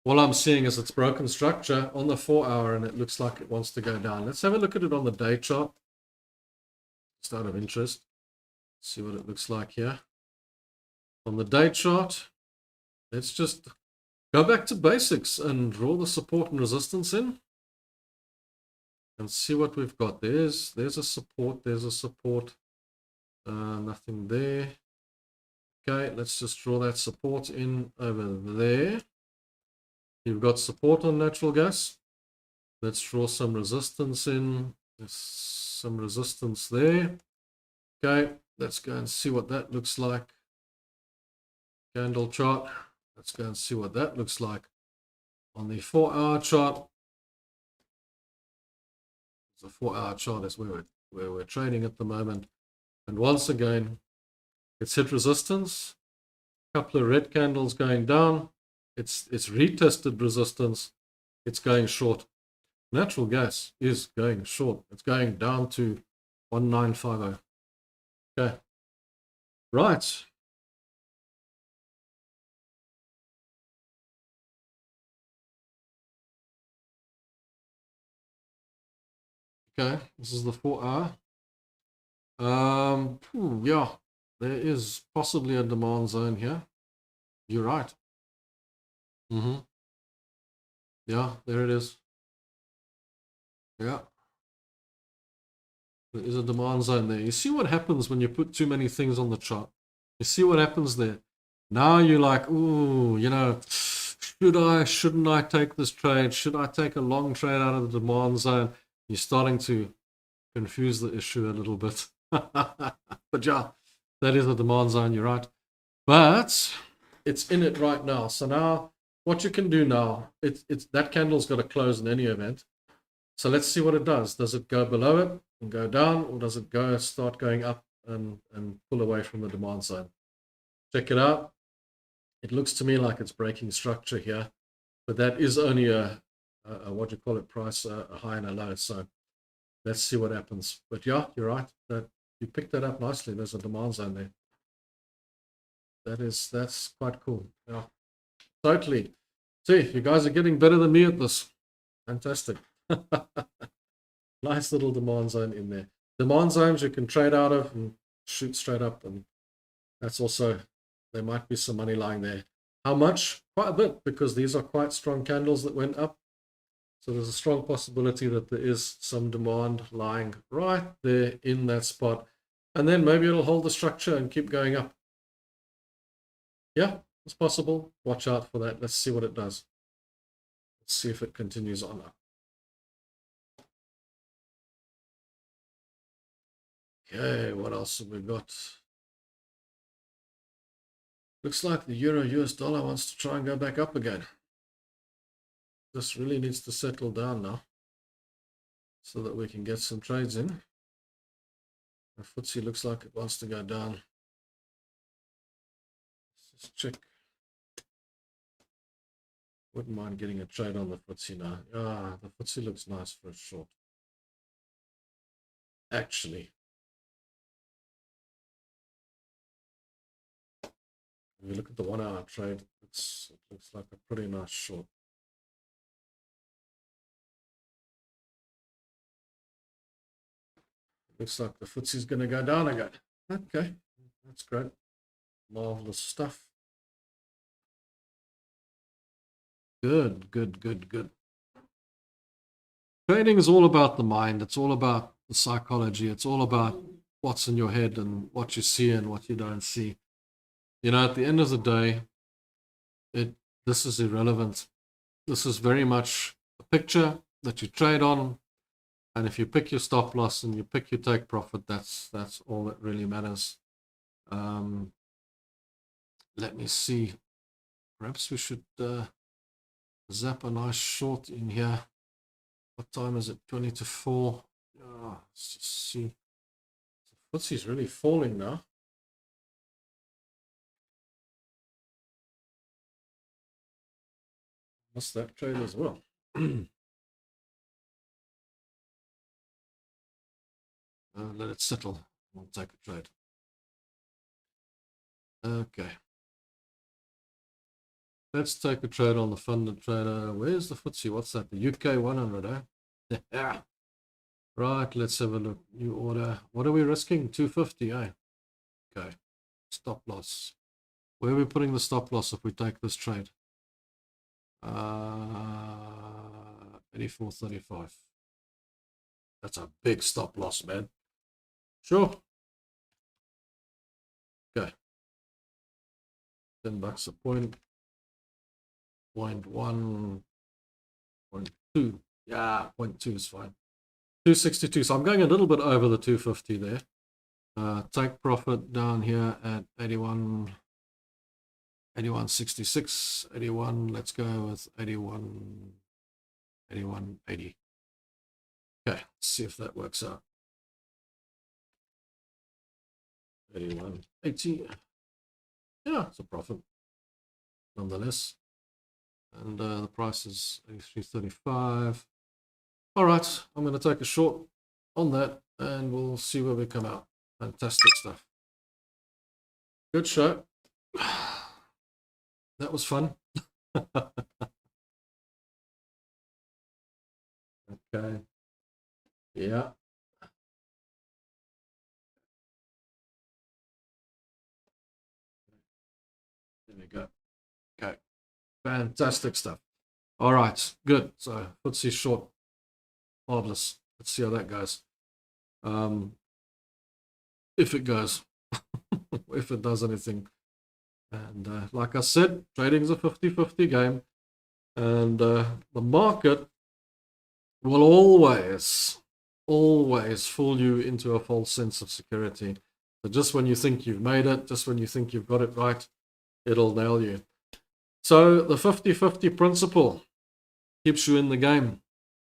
All I'm seeing is it's broken structure on the 4-hour, and it looks like it wants to go down. Let's have a look at it on the day chart, just out of interest. See what it looks like here. On the day chart, let's just go back to basics and draw the support and resistance in. And see what we've got. There's a support, nothing there. Okay, let's just draw that support in over there. You've got support on natural gas. Let's draw some resistance in. There's some resistance there. Okay, let's go and see what that looks like. Candle chart. Let's go and see what that looks like on the 4-hour chart. The 4-hour chart is where we're trading at the moment. And once again, it's hit resistance. A couple of red candles going down. It's retested resistance. It's going short. Natural gas is going short. It's going down to 1950. Okay. Right. Okay. This is the 4-hour. Yeah. There is possibly a demand zone here. You're right. Yeah, there it is. Yeah. There is a demand zone there. You see what happens when you put too many things on the chart. You see what happens there. Now you're like, ooh, shouldn't I take this trade? Should I take a long trade out of the demand zone? You're starting to confuse the issue a little bit. But yeah, that is a demand zone, you're right. But it's in it right now. So now what you can do now, it's that candle's got to close in any event. So let's see what it does. Does it go below it and go down, or does it start going up and pull away from the demand zone? Check it out. It looks to me like it's breaking structure here, but that is only a what do you call it, price, a high and a low. So let's see what happens. But yeah, you're right. That you picked that up nicely. There's a demand zone there. That's quite cool. Yeah, totally. See, you guys are getting better than me at this. Fantastic. Nice little demand zone in there. Demand zones you can trade out of and shoot straight up, and that's also, there might be some money lying there. How much? Quite a bit, because these are quite strong candles that went up. So there's a strong possibility that there is some demand lying right there in that spot. And then maybe it'll hold the structure and keep going up. Yeah, it's possible. Watch out for that. Let's see what it does. Let's see if it continues on up. Okay, what else have we got? Looks like the euro US dollar wants to try and go back up again. This really needs to settle down now so that we can get some trades in. The FTSE looks like it wants to go down. Let's just check. Wouldn't mind getting a trade on the FTSE now. The FTSE looks nice for a short. Actually, if you look at the 1-hour trade, it looks like a pretty nice short. Looks like the FTSE is going to go down again. Okay, that's great. Marvelous stuff. Good. Trading is all about the mind. It's all about the psychology. It's all about what's in your head and what you see and what you don't see. At the end of the day, this is irrelevant. This is very much a picture that you trade on. And if you pick your stop loss and you pick your take profit, that's all that really matters. Let me see. Perhaps we should zap a nice short in here. What time is it? 20 to 4. Let's just see. The FTSE's really falling now. missed that trade as well. Let it settle. We'll take a trade. Okay. Let's take a trade on the funded trader. Where's the FTSE? What's that? The UK 100, eh? Yeah. Right, let's have a look. New order. What are we risking? 250, eh? Okay. Stop loss. Where are we putting the stop loss if we take this trade? 84.35. That's a big stop loss, man. Sure. Okay. $10 a point. 0.1, 0.2. Yeah, 0.2 is fine. 262. So I'm going a little bit over the 250 there. Take profit down here at 81.66, 81. Let's go with 81.80. Okay, let's see if that works out. 81.80. Yeah, it's a profit nonetheless. And the price is 83.35. All right, I'm going to take a short on that and we'll see where we come out. Fantastic stuff. Good show. That was fun. Okay. Yeah. There we go. Okay. Fantastic stuff. All right. Good. So FTSE short. Marvelous. Let's see how that goes. If it goes. If it does anything. And like I said, trading is a 50-50 game. And the market will always fool you into a false sense of security. So just when you think you've made it, just when you think you've got it right, it'll nail you. So the 50-50 principle keeps you in the game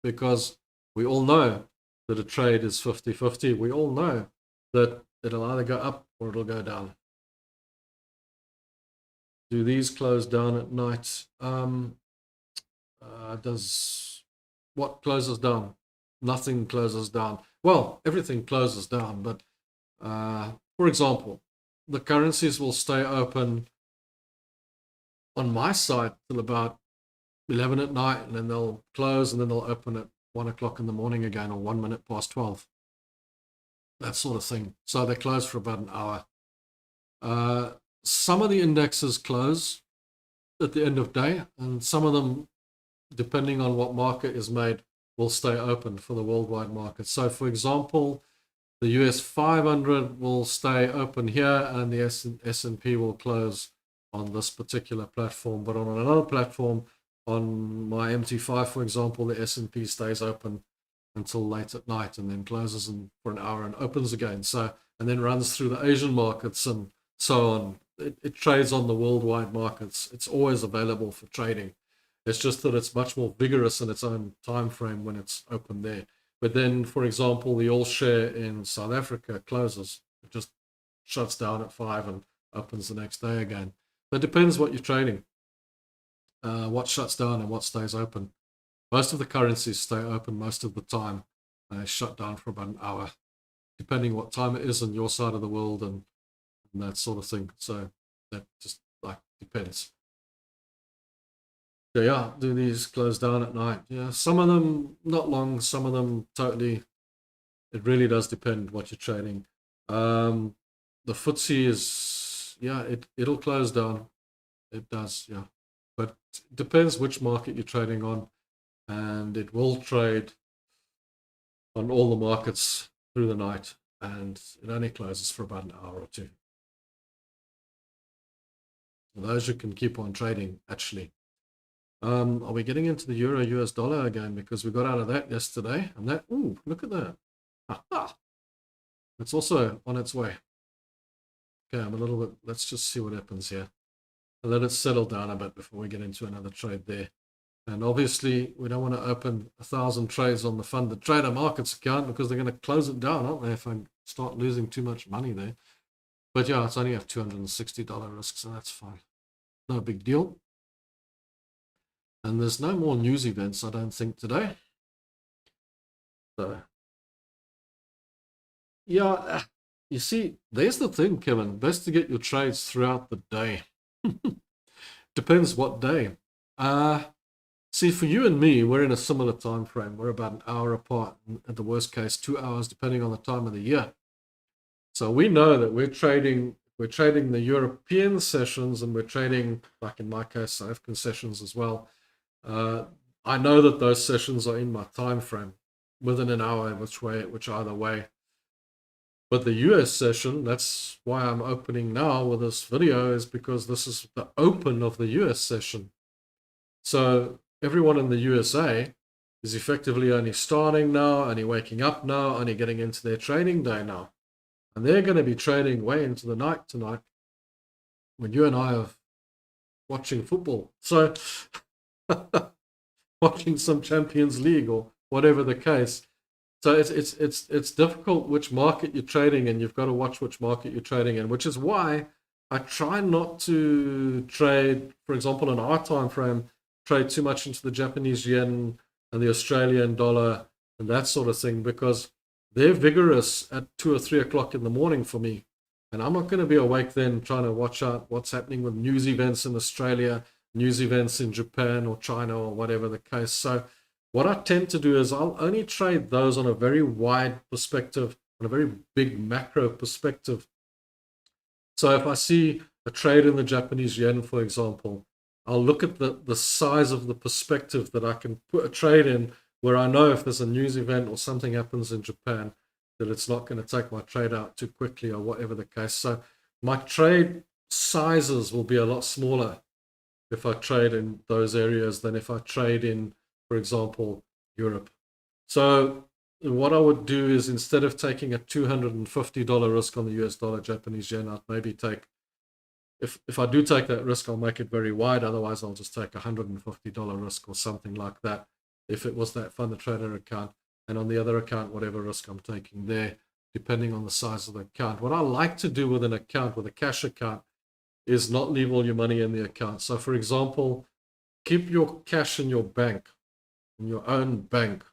because we all know that a trade is 50-50. We all know that it'll either go up or it'll go down. Do these close down at night? Does what closes down? Nothing closes down. Well, everything closes down, but for example, the currencies will stay open on my side till about 11 at night, and then they'll close, and then they'll open at 1 o'clock in the morning again, or 1 minute past 12. That sort of thing. So they close for about an hour. Some of the indexes close at the end of day, and some of them, depending on what market is made, will stay open for the worldwide market. So for example, the US 500 will stay open here and the S&P will close on this particular platform. But on another platform, on my MT5, for example, the S&P stays open until late at night and then closes for an hour and opens again. So, and then runs through the Asian markets and so on. It trades on the worldwide markets. It's always available for trading. It's just that it's much more vigorous in its own time frame when it's open there. But then, for example, the all share in South Africa closes. It just shuts down at 5 and opens the next day again. But it depends what you're trading, what shuts down and what stays open. Most of the currencies stay open most of the time. They shut down for about an hour, depending what time it is on your side of the world and that sort of thing. So that just like depends. So yeah, do these close down at night? Yeah, some of them not long, some of them totally. It really does depend what you're trading. The FTSE is, yeah, it'll close down. It does, yeah. But it depends which market you're trading on, and it will trade on all the markets through the night, and it only closes for about an hour or two. Those you can keep on trading, actually. Are we getting into the euro US dollar again? Because we got out of that yesterday, and that, ooh, look at that. Aha. It's also on its way. Okay, I'm a little bit, let's just see what happens here. And let it settle down a bit before we get into another trade there. And obviously, we don't want to open 1,000 trades on the funded trader markets account because they're going to close it down, aren't they, if I start losing too much money there. But yeah, it's only a $260 risk, so that's fine. No big deal. And there's no more news events, I don't think, today. So, yeah, you see, there's the thing, Kevin. Best to get your trades throughout the day. Depends what day. See, for you and me, we're in a similar time frame. We're about an hour apart, at the worst case, 2 hours, depending on the time of the year. So we know that we're trading the European sessions, and we're trading, like in my case, South African sessions as well. I know that those sessions are in my time frame within an hour, which either way. But the US session, that's why I'm opening now with this video, is because this is the open of the US session. So everyone in the USA is effectively only starting now, only waking up now, only getting into their trading day now. And they're going to be trading way into the night tonight when you and I are watching football. So watching some Champions League or whatever the case. So it's difficult which market you're trading in. You've got to watch which market you're trading in, which is why I try not to trade, for example, in our time frame, trade too much into the Japanese yen and the Australian dollar and that sort of thing, because they're vigorous at 2 or 3 o'clock in the morning for me. And I'm not going to be awake then trying to watch out what's happening with news events in Australia, news events in Japan or China or whatever the case. So what I tend to do is I'll only trade those on a very wide perspective, on a very big macro perspective. So if I see a trade in the Japanese yen, for example, I'll look at the size of the perspective that I can put a trade in, where I know if there's a news event or something happens in Japan, that it's not going to take my trade out too quickly or whatever the case. So my trade sizes will be a lot smaller if I trade in those areas than if I trade in, for example, Europe. So what I would do is, instead of taking a $250 risk on the US dollar Japanese yen, I'd maybe take, if I do take that risk, I'll make it very wide. Otherwise, I'll just take a $150 risk or something like that, if it was that fund trader account. And on the other account, whatever risk I'm taking there, depending on the size of the account. What I like to do with an account, with a cash account, is not leave all your money in the account. So for example, keep your cash in your bank, in your own bank,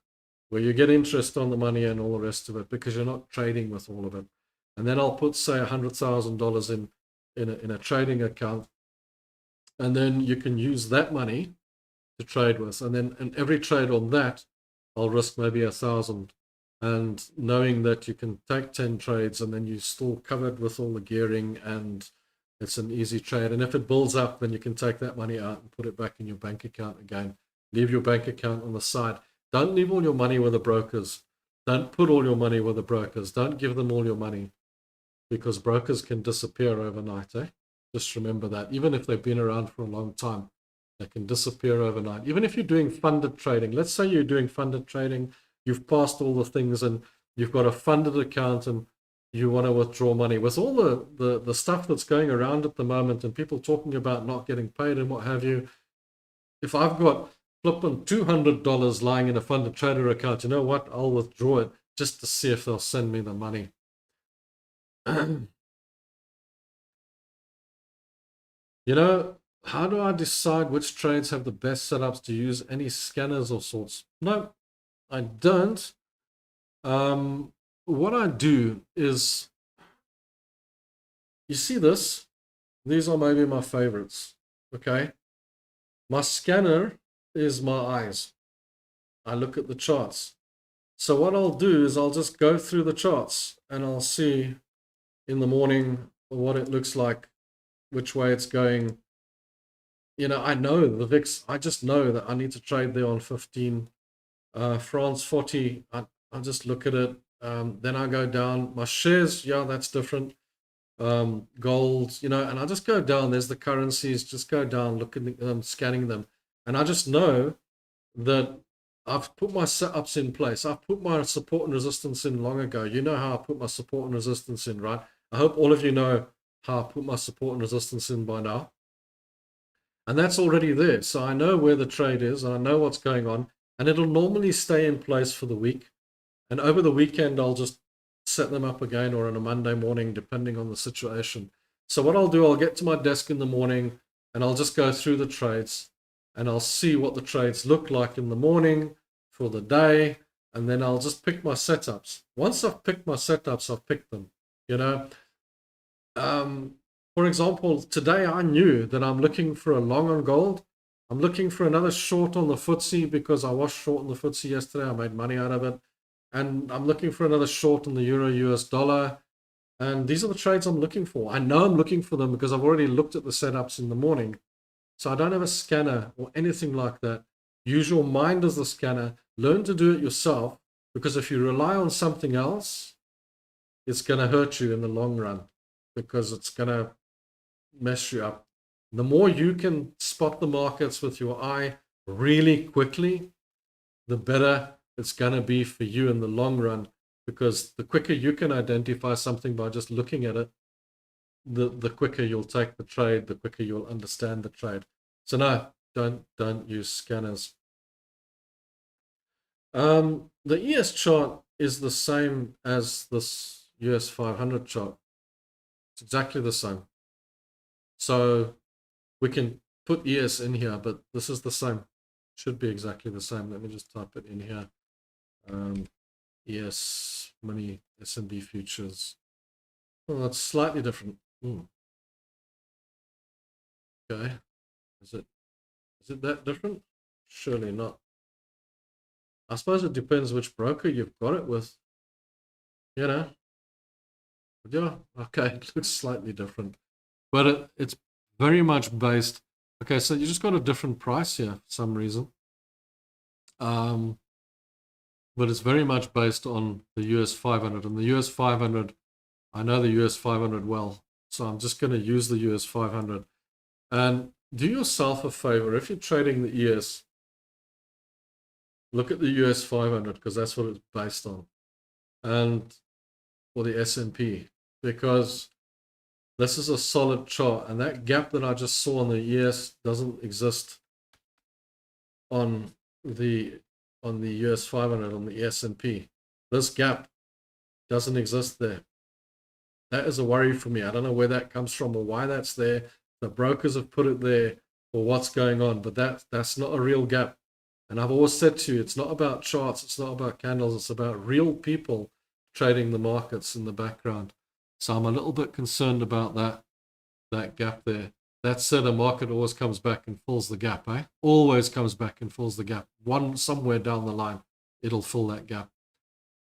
where you get interest on the money and all the rest of it, because you're not trading with all of it. And then I'll put, say, $100,000 in a trading account, and then you can use that money to trade with. And then in every trade on that, I'll risk maybe 1,000, and knowing that you can take 10 trades and then you're still covered with all the gearing, and it's an easy trade. And if it builds up, then you can take that money out and put it back in your bank account again. Leave your bank account on the side. Don't leave all your money with the brokers. Don't put all your money with the brokers. Don't give them all your money, because brokers can disappear overnight. Just remember that. Even if they've been around for a long time, they can disappear overnight. Even if you're doing funded trading, let's say you're doing funded trading, you've passed all the things and you've got a funded account and you want to withdraw money. With all the stuff that's going around at the moment and people talking about not getting paid and what have you, if I've got flipping $200 lying in a funded trader account, you know what? I'll withdraw it just to see if they'll send me the money. You know, how do I decide which trades have the best setups to use any scanners or sorts? No, I don't. What I do is, you see this? These are maybe my favorites, okay? My scanner is my eyes. I look at the charts. So what I'll do is I'll just go through the charts and I'll see in the morning what it looks like, which way it's going. You know, I know the VIX, I just know that I need to trade there on 15. France 40, I just look at it. Then I go down. My shares, yeah, that's different. Gold, you know, and I just go down. There's the currencies, just go down, looking at them, scanning them. And I just know that I've put my setups in place. I've put my support and resistance in long ago. You know how I put my support and resistance in, right? I hope all of you know how I put my support and resistance in by now. And that's already there. So I know where the trade is, and I know what's going on, and it'll normally stay in place for the week. And over the weekend, I'll just set them up again, or on a Monday morning, depending on the situation. So what I'll do, I'll get to my desk in the morning and I'll just go through the trades. and I'll see what the trades look like in the morning for the day, and then I'll just pick my setups. Once I've picked my setups, I've picked them, you know. For example, today I knew that I'm looking for a long on gold. I'm looking for another short on the FTSE because I was short on the FTSE yesterday. I made money out of it. And I'm looking for another short on the Euro US dollar. And these are the trades I'm looking for. I know I'm looking for them because I've already looked at the setups in the morning. So I don't have a scanner or anything like that. Use your mind as the scanner. Learn to do it yourself, because if you rely on something else, it's going to hurt you in the long run, because it's going to mess you up. The more you can spot the markets with your eye really quickly, the better it's going to be for you in the long run, because the quicker you can identify something by just looking at it, the quicker you'll take the trade, the quicker you'll understand the trade. So no, don't use scanners. The ES chart is the same as this US 500 chart. It's exactly the same. So we can put ES in here, but this is the same. Should be exactly the same. Let me just type it in here. ES money S&D futures. Oh, that's slightly different. Okay. Is it that different? Surely not. I suppose it depends which broker you've got it with. You know. But yeah, okay, it looks slightly different. But it's very much based. Okay, so you just got a different price here for some reason. But it's very much based on the US 500. And the US 500, I know the US 500 well. So I'm just going to use the US 500. And do yourself a favor. If you're trading the ES, look at the US 500, because that's what it's based on. And for the S&P, because this is a solid chart, and that gap that I just saw on the ES doesn't exist on the US 500, on the S&P. This gap doesn't exist there. That is a worry for me. I don't know where that comes from or why that's there. The brokers have put it there or what's going on, but that's not a real gap. And I've always said to you, it's not about charts, it's not about candles, it's about real people trading the markets in the background. So I'm a little bit concerned about that gap there. That said, a market always comes back and fills the gap, eh? Always comes back and fills the gap. Somewhere down the line, it'll fill that gap.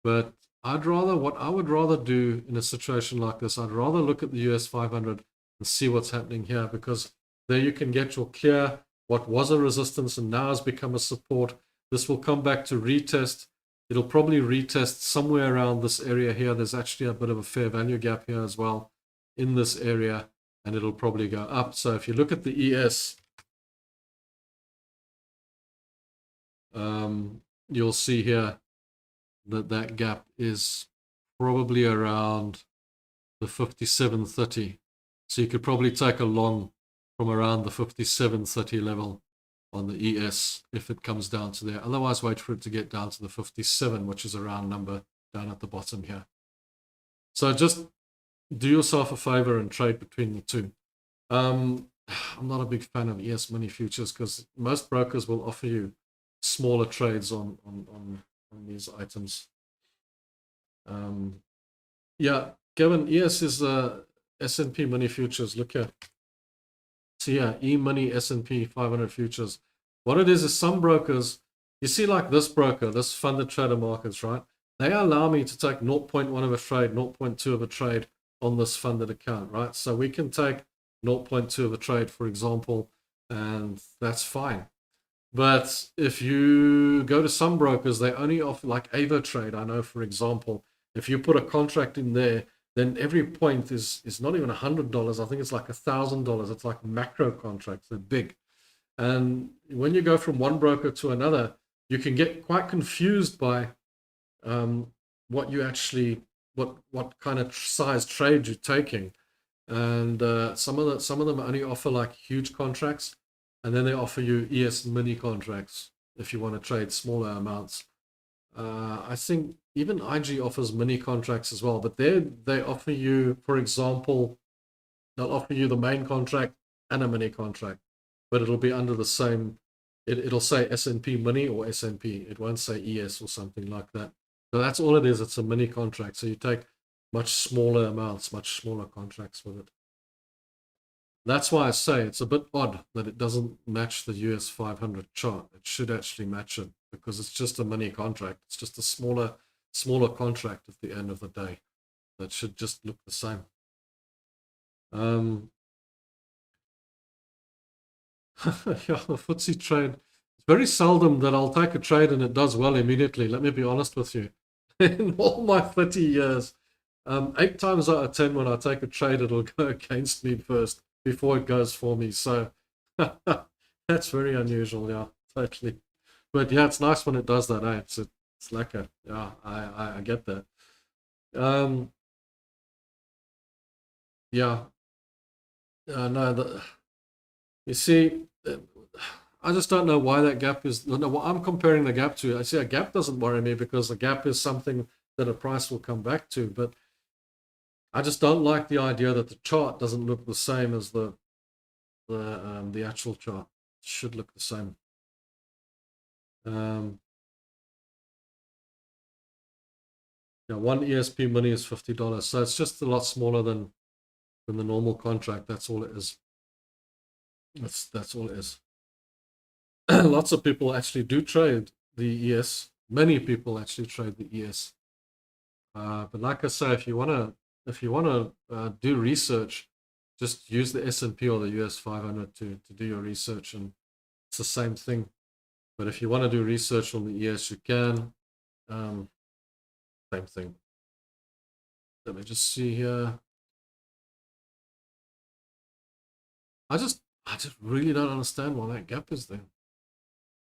But what I would rather do in a situation like this, I'd rather look at the US 500 and see what's happening here, because there you can get your clear what was a resistance and now has become a support. This will come back to retest. It'll probably retest somewhere around this area here. There's actually a bit of a fair value gap here as well in this area, and it'll probably go up. So if you look at the ES, you'll see here that gap is probably around the 57.30. So you could probably take a long from around the 57.30 level on the ES if it comes down to there. Otherwise, wait for it to get down to the 57, which is a round number down at the bottom here. So just do yourself a favor and trade between the two. I'm not a big fan of ES mini futures because most brokers will offer you smaller trades on these items. Yeah, Kevin, ES is S&P mini futures. Look here. So yeah, E-money S&P 500 futures. What it is some brokers, you see like this broker, this funded trader markets, right? They allow me to take 0.1 of a trade, 0.2 of a trade on this funded account, right? So we can take 0.2 of a trade, for example, and that's fine. But if you go to some brokers, they only offer like AvaTrade. I know, for example, if you put a contract in there, then every point is not even $100. I think it's like $1,000. It's like macro contracts. They're big. And when you go from one broker to another, you can get quite confused by what you actually, what kind of size trade you're taking. And some of them only offer like huge contracts, and then they offer you ES mini contracts if you want to trade smaller amounts. I think even IG offers mini contracts as well, but they offer you, for example, they'll offer you the main contract and a mini contract, but it'll be under the same it'll say S&P mini or S&P. It won't say ES or something like that. So that's all it is. It's a mini contract. So you take much smaller amounts, much smaller contracts with it. That's why I say it's a bit odd that it doesn't match the US 500 chart. It should actually match it because it's just a mini contract. It's just a smaller contract at the end of the day. That should just look the same. Yeah, the footsie trade. It's very seldom that I'll take a trade and it does well immediately. Let me be honest with you. In all my 30 years, 8 times out of 10 when I take a trade, it'll go against me first before it goes for me. So that's very unusual. Yeah, totally. But yeah, it's nice when it does that. Eh? It's lekker. Yeah, I get that. Yeah. No, you see, I just don't know why that gap is. No, what I'm comparing the gap to, I see a gap doesn't worry me because the gap is something that a price will come back to. But I just don't like the idea that the chart doesn't look the same as the actual chart. It should look the same. Yeah, one ESP mini is $50, so it's just a lot smaller than the normal contract. That's all it is. That's all it is. Lots of people actually do trade the ES. Many people actually trade the ES. But like I say, if you wanna do research, just use the S&P or the US 500 to do your research, and it's the same thing. But if you want to do research on the ES, you can. Same thing. Let me just see here. I just really don't understand why that gap is there.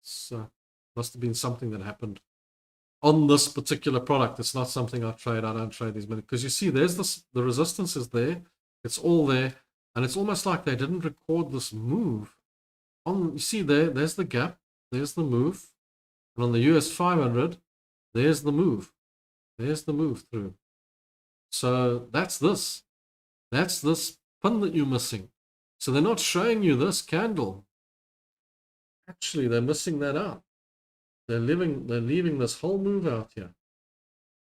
It's must have been something that happened on this particular product. It's not something I trade. I don't trade these many, because you see there's the resistance is there. It's all there, and it's almost like they didn't record this move. You see there's the gap, there's the move, and on the US 500, there's the move. There's the move through. So that's this pin that you're missing. So they're not showing you this candle. Actually, they're missing that out. They're leaving this whole move out here,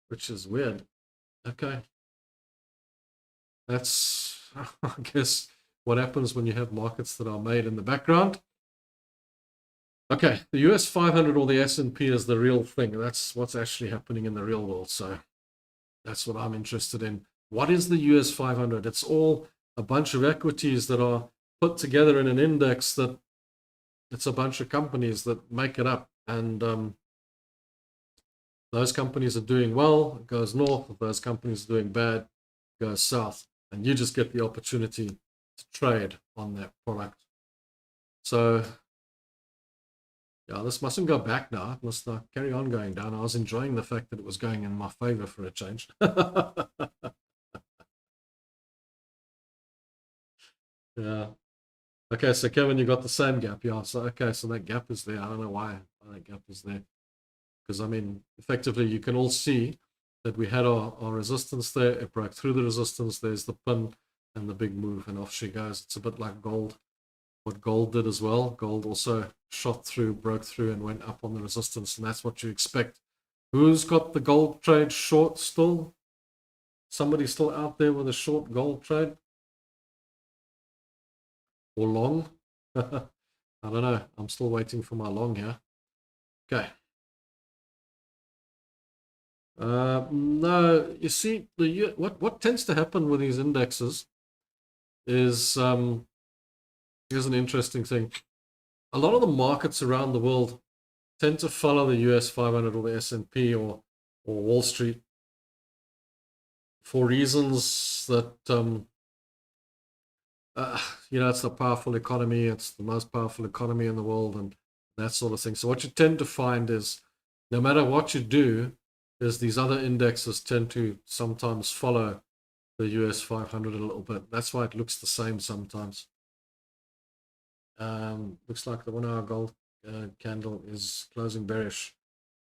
which is weird. Okay. That's, I guess, what happens when you have markets that are made in the background. Okay, the US 500 or the S&P is the real thing. That's what's actually happening in the real world. So that's what I'm interested in. What is the US 500? It's all a bunch of equities that are put together in an index that it's a bunch of companies that make it up. And those companies are doing well, it goes north. If those companies are doing bad, it goes south. And you just get the opportunity to trade on that product. So yeah, this mustn't go back now. It must carry on going down. I was enjoying the fact that it was going in my favor for a change. Yeah. Okay, so Kevin, you got the same gap. Yeah, so okay, so that gap is there. I don't know why that gap is there. Because, I mean, effectively, you can all see that we had our resistance there. It broke through the resistance. There's the pin and the big move, and off she goes. It's a bit like gold. What gold did as well. Gold also shot through, broke through, and went up on the resistance, and that's what you expect. Who's got the gold trade short still? Somebody still out there with a short gold trade? Or long? I don't know. I'm still waiting for my long here. Okay. No, you see, what tends to happen with these indexes is here's an interesting thing. A lot of the markets around the world tend to follow the US 500 or the S&P or Wall Street for reasons that it's the powerful economy. It's the most powerful economy in the world, and that sort of thing. So what you tend to find is, no matter what you do, is these other indexes tend to sometimes follow the US 500 a little bit. That's why it looks the same sometimes. Looks like the 1 hour gold candle is closing bearish.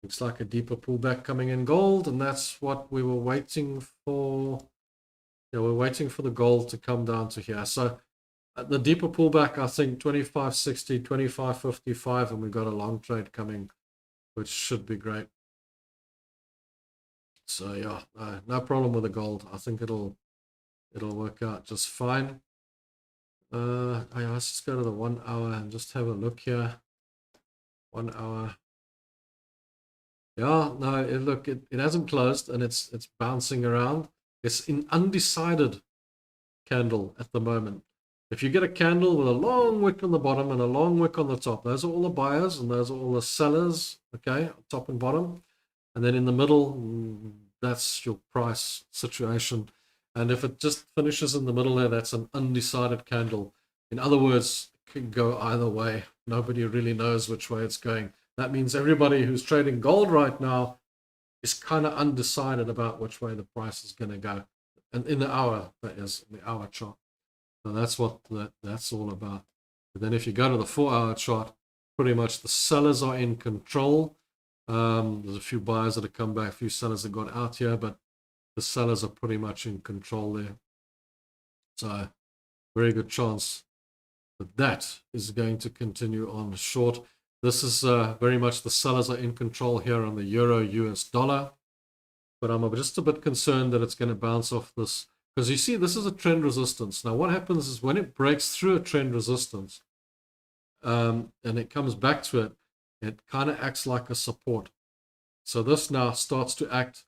Looks like a deeper pullback coming in gold, and that's what we were waiting for. Yeah, we're waiting for the gold to come down to here. So At the deeper pullback, I think 25.60, 25.55, and we've got a long trade coming, which should be great. So yeah, no problem with the gold. I think it'll work out just fine. Let's just go to the 1 hour and just have a look here. 1 hour. Yeah, no, look, it hasn't closed and it's bouncing around. It's an undecided candle at the moment. If you get a candle with a long wick on the bottom and a long wick on the top, those are all the buyers and those are all the sellers, okay, top and bottom. And then in the middle, that's your price situation. And if it just finishes in the middle there, that's an undecided candle. In other words, it can go either way. Nobody really knows which way it's going. That means everybody who's trading gold right now is kind of undecided about which way the price is going to go. And in the hour, that is, in the hour chart. So that's what that's all about. But then if you go to the 4 hour chart, pretty much the sellers are in control. There's a few buyers that have come back, a few sellers that got out here, but the sellers are pretty much in control there. So very good chance that that is going to continue on short. This is very much the sellers are in control here on the euro US dollar. But I'm just a bit concerned that it's going to bounce off this. Because you see, this is a trend resistance. Now what happens is when it breaks through a trend resistance and it comes back to it, it kind of acts like a support. So this now starts to act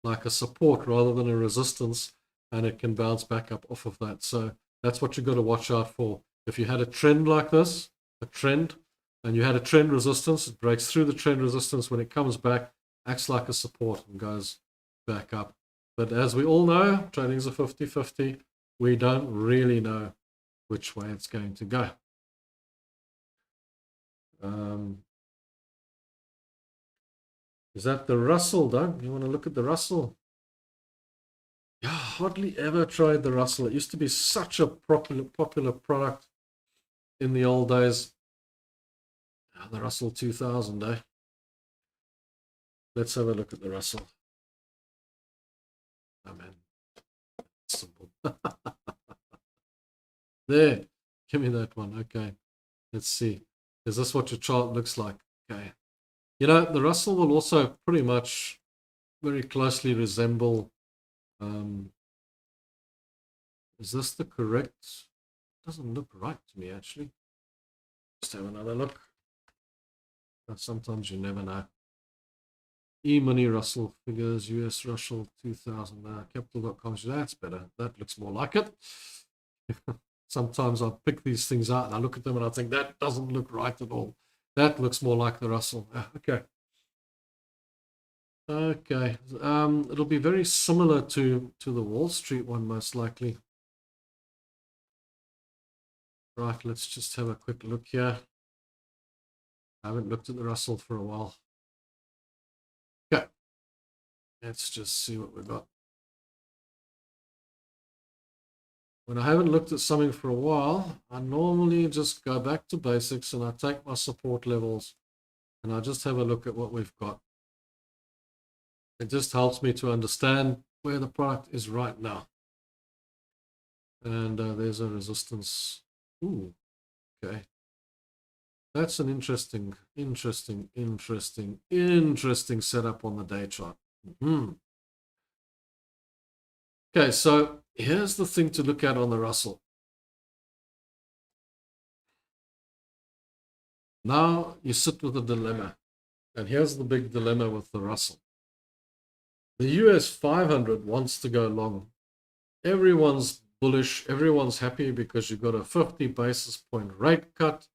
like a support rather than a resistance, and it can bounce back up off of that. So that's what you've got to watch out for. If you had a trend like this, a trend, and you had a trend resistance, it breaks through the trend resistance. When it comes back, acts like a support and goes back up. But as we all know, trading is a 50-50. We don't really know which way it's going to go. Is that the Russell, Doug? You want to look at the Russell? Yeah, hardly ever tried the Russell. It used to be such a popular product in the old days. The Russell 2000, eh? Let's have a look at the Russell. Oh, man. Simple. There. Give me that one. Okay. Let's see. Is this what your chart looks like? Okay. You know, the Russell will also pretty much very closely resemble. Is this the correct? It doesn't look right to me, actually. Just have another look. But sometimes you never know. E-money Russell figures, US Russell 2000. Capital.com. That's better. That looks more like it. Sometimes I pick these things out and I look at them and I think that doesn't look right at all. That looks more like the Russell. Okay. Okay. It'll be very similar to the Wall Street one, most likely. Right, let's just have a quick look here. I haven't looked at the Russell for a while. Okay. Let's just see what we've got. When I haven't looked at something for a while, I normally just go back to basics and I take my support levels and I just have a look at what we've got. It just helps me to understand where the product is right now. And there's a resistance. Ooh, okay. That's an interesting setup on the day chart. Okay, so here's the thing to look at on the Russell. Now you sit with a dilemma. And here's the big dilemma with the Russell. The US 500 wants to go long. Everyone's bullish. Everyone's happy because you've got a 50 basis point rate cut.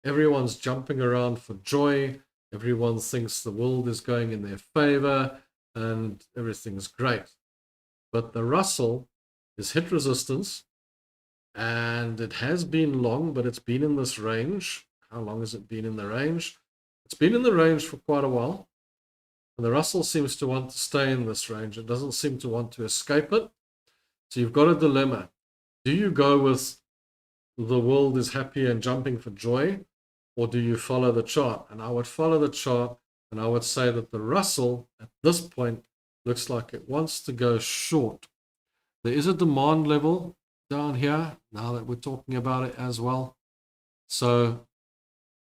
Everyone's jumping around for joy. Everyone thinks the world is going in their favor and everything's great. But the Russell has hit resistance and it has been long, but it's been in this range. How long has it been in the range? It's been in the range for quite a while. And the Russell seems to want to stay in this range. It doesn't seem to want to escape it. So you've got a dilemma. Do you go with the world is happy and jumping for joy, or do you follow the chart? And I would follow the chart, and I would say that the Russell at this point looks like it wants to go short. There is a demand level down here, now that we're talking about it as well. So,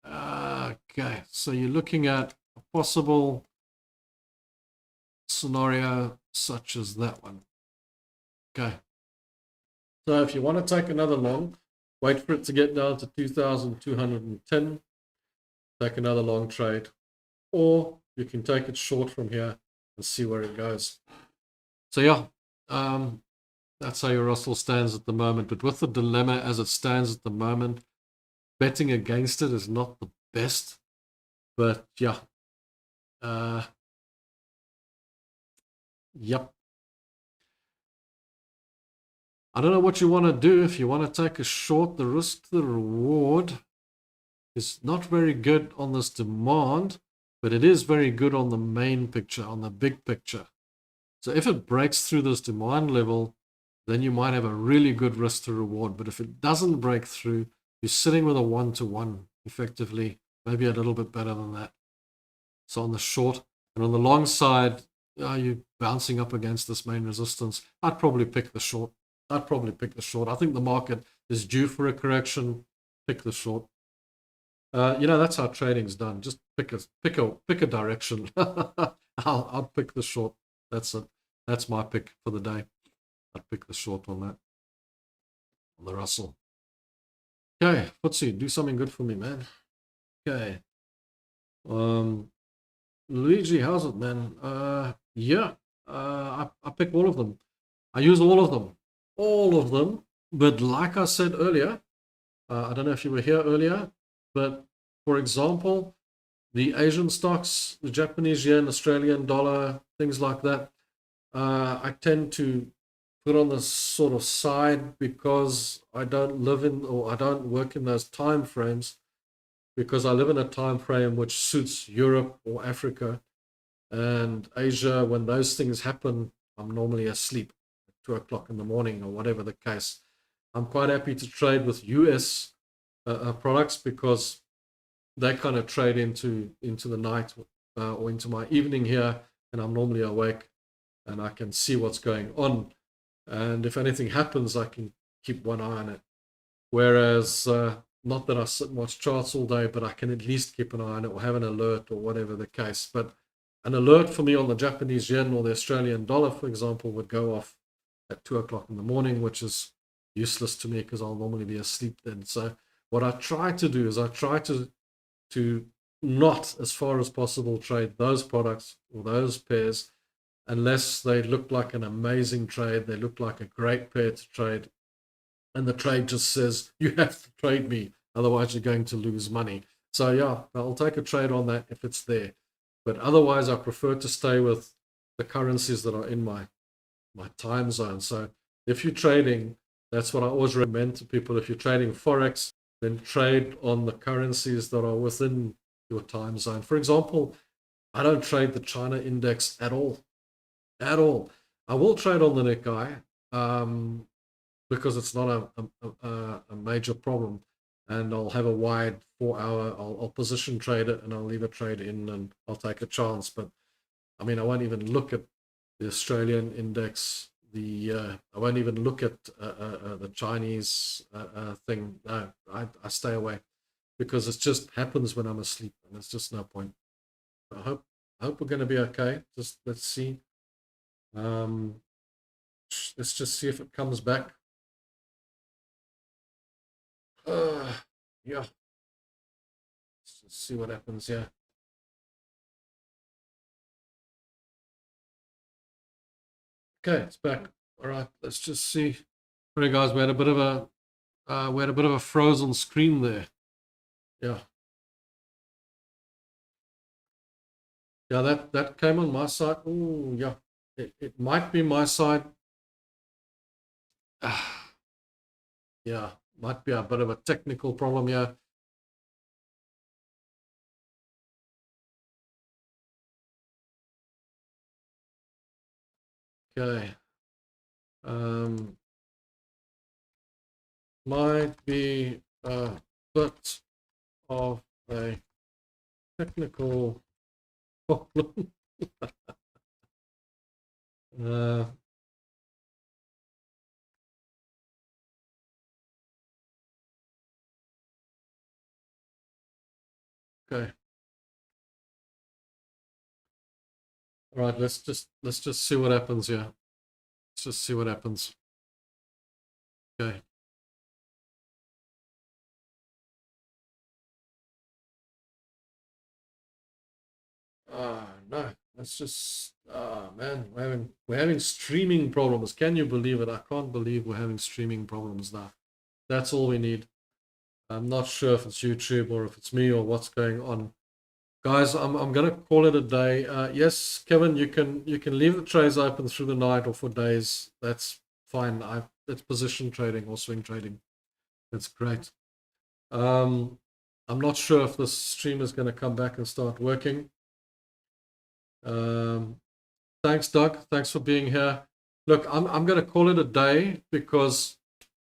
okay, so you're looking at a possible scenario such as that one. Okay. So if you want to take another long, wait for it to get down to 2,210, take another long trade, or you can take it short from here and see where it goes. So yeah, that's how your Russell stands at the moment. But with the dilemma as it stands at the moment, betting against it is not the best. But yeah, yep. I don't know what you want to do. If you want to take a short, the risk to the reward is not very good on this demand, but it is very good on the main picture, on the big picture. So if it breaks through this demand level, then you might have a really good risk to reward. But if it doesn't break through, you're sitting with a 1-to-1 effectively, maybe a little bit better than that. So on the short and on the long side, are you bouncing up against this main resistance? I'd probably pick the short. I think the market is due for a correction. Pick the short. That's how trading's done. Just pick a direction. I'll pick the short. That's it. That's my pick for the day. I'd pick the short on that. On the Russell. Okay, FTSE, do something good for me, man. Okay. Luigi, how's it, man? Yeah. I pick all of them. I use all of them. All of them. But like I said earlier, I don't know if you were here earlier, but for example, the Asian stocks, the Japanese yen, Australian dollar, things like that, I tend to put on the sort of side because I don't live in or I don't work in those time frames because I live in a time frame which suits Europe or Africa and Asia. When those things happen, I'm normally asleep at 2 o'clock in the morning or whatever the case. I'm quite happy to trade with US products because they kind of trade into the night or into my evening here, and I'm normally awake and I can see what's going on. And if anything happens, I can keep one eye on it. Whereas, not that I sit and watch charts all day, but I can at least keep an eye on it or have an alert or whatever the case. But an alert for me on the Japanese yen or the Australian dollar, for example, would go off at 2 o'clock in the morning, which is useless to me because I'll normally be asleep then. So what I try to do is I try to not, as far as possible, trade those products or those pairs unless they look like an amazing trade, they look like a great pair to trade, and the trade just says, you have to trade me, otherwise you're going to lose money. So yeah, I'll take a trade on that if it's there. But otherwise, I prefer to stay with the currencies that are in my time zone. So if you're trading, that's what I always recommend to people. If you're trading Forex, then trade on the currencies that are within your time zone. For example, I don't trade the China index at all. At all. I will trade on the Nikkei because it's not a major problem. And I'll have a wide 4 hour, I'll position trade it and I'll leave a trade in and I'll take a chance. But I mean, I won't even look at the Australian index. I won't even look at the Chinese thing. No, I stay away because it just happens when I'm asleep, and there's just no point. I hope we're going to be okay. Just let's see. Let's just see if it comes back. Yeah. Let's just see what happens here. Okay, it's back. All right, let's just see. All right, guys, we had a bit of a frozen screen there. Yeah. Yeah, that came on my side. Oh, yeah. It might be my side. Yeah, might be a bit of a technical problem here. Okay. Might be a bit of a technical problem. uh, Okay. All right, let's just see what happens here. Let's just see what happens. Okay. No, that's just man, we're having streaming problems. Can you believe it? I can't believe we're having streaming problems now. That's all we need. I'm not sure if it's YouTube or if it's me or what's going on. Guys, I'm gonna call it a day. Yes, Kevin, you can leave the trays open through the night or for days. That's fine. It's position trading or swing trading. That's great. I'm not sure if this stream is going to come back and start working. Thanks, Doug. Thanks for being here. Look, I'm going to call it a day because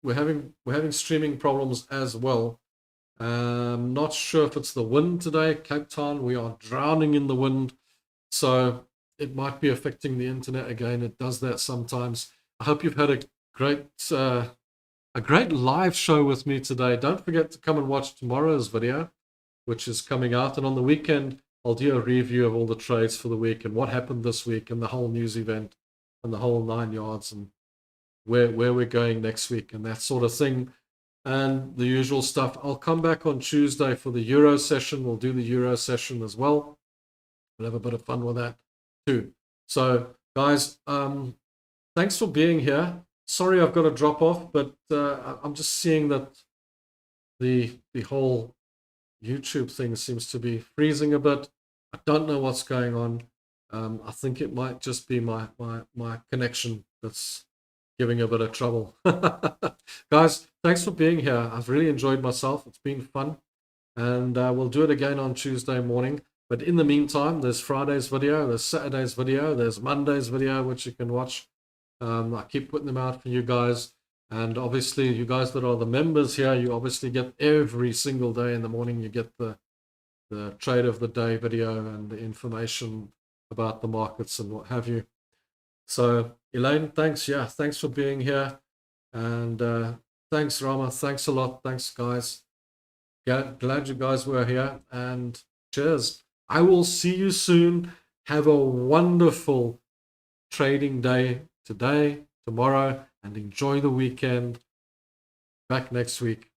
we're having streaming problems as well. Not sure if it's the wind today, Cape Town. We are drowning in the wind, so it might be affecting the internet again. It does that sometimes. I hope you've had a great live show with me today. Don't forget to come and watch tomorrow's video, which is coming out. And on the weekend, I'll do a review of all the trades for the week and what happened this week and the whole news event and the whole 9 yards and where we're going next week and that sort of thing. And the usual stuff. I'll come back on Tuesday for the Euro session. We'll do the Euro session as well. We'll have a bit of fun with that too. So, guys, thanks for being here. Sorry I've got to drop off, but I'm just seeing that the whole YouTube thing seems to be freezing a bit. I don't know what's going on. I think it might just be my connection that's giving a bit of trouble. Guys, thanks for being here. I've really enjoyed myself. It's been fun. And we'll do it again on Tuesday morning. But in the meantime, there's Friday's video, there's Saturday's video, there's Monday's video, which you can watch. I keep putting them out for you guys. And obviously, you guys that are the members here, you obviously get every single day in the morning, you get the trade of the day video and the information about the markets and what have you. So, Elaine, thanks. Yeah, thanks for being here. And thanks, Rama. Thanks a lot. Thanks, guys. Glad you guys were here. And cheers. I will see you soon. Have a wonderful trading day today, tomorrow, and enjoy the weekend. Back next week.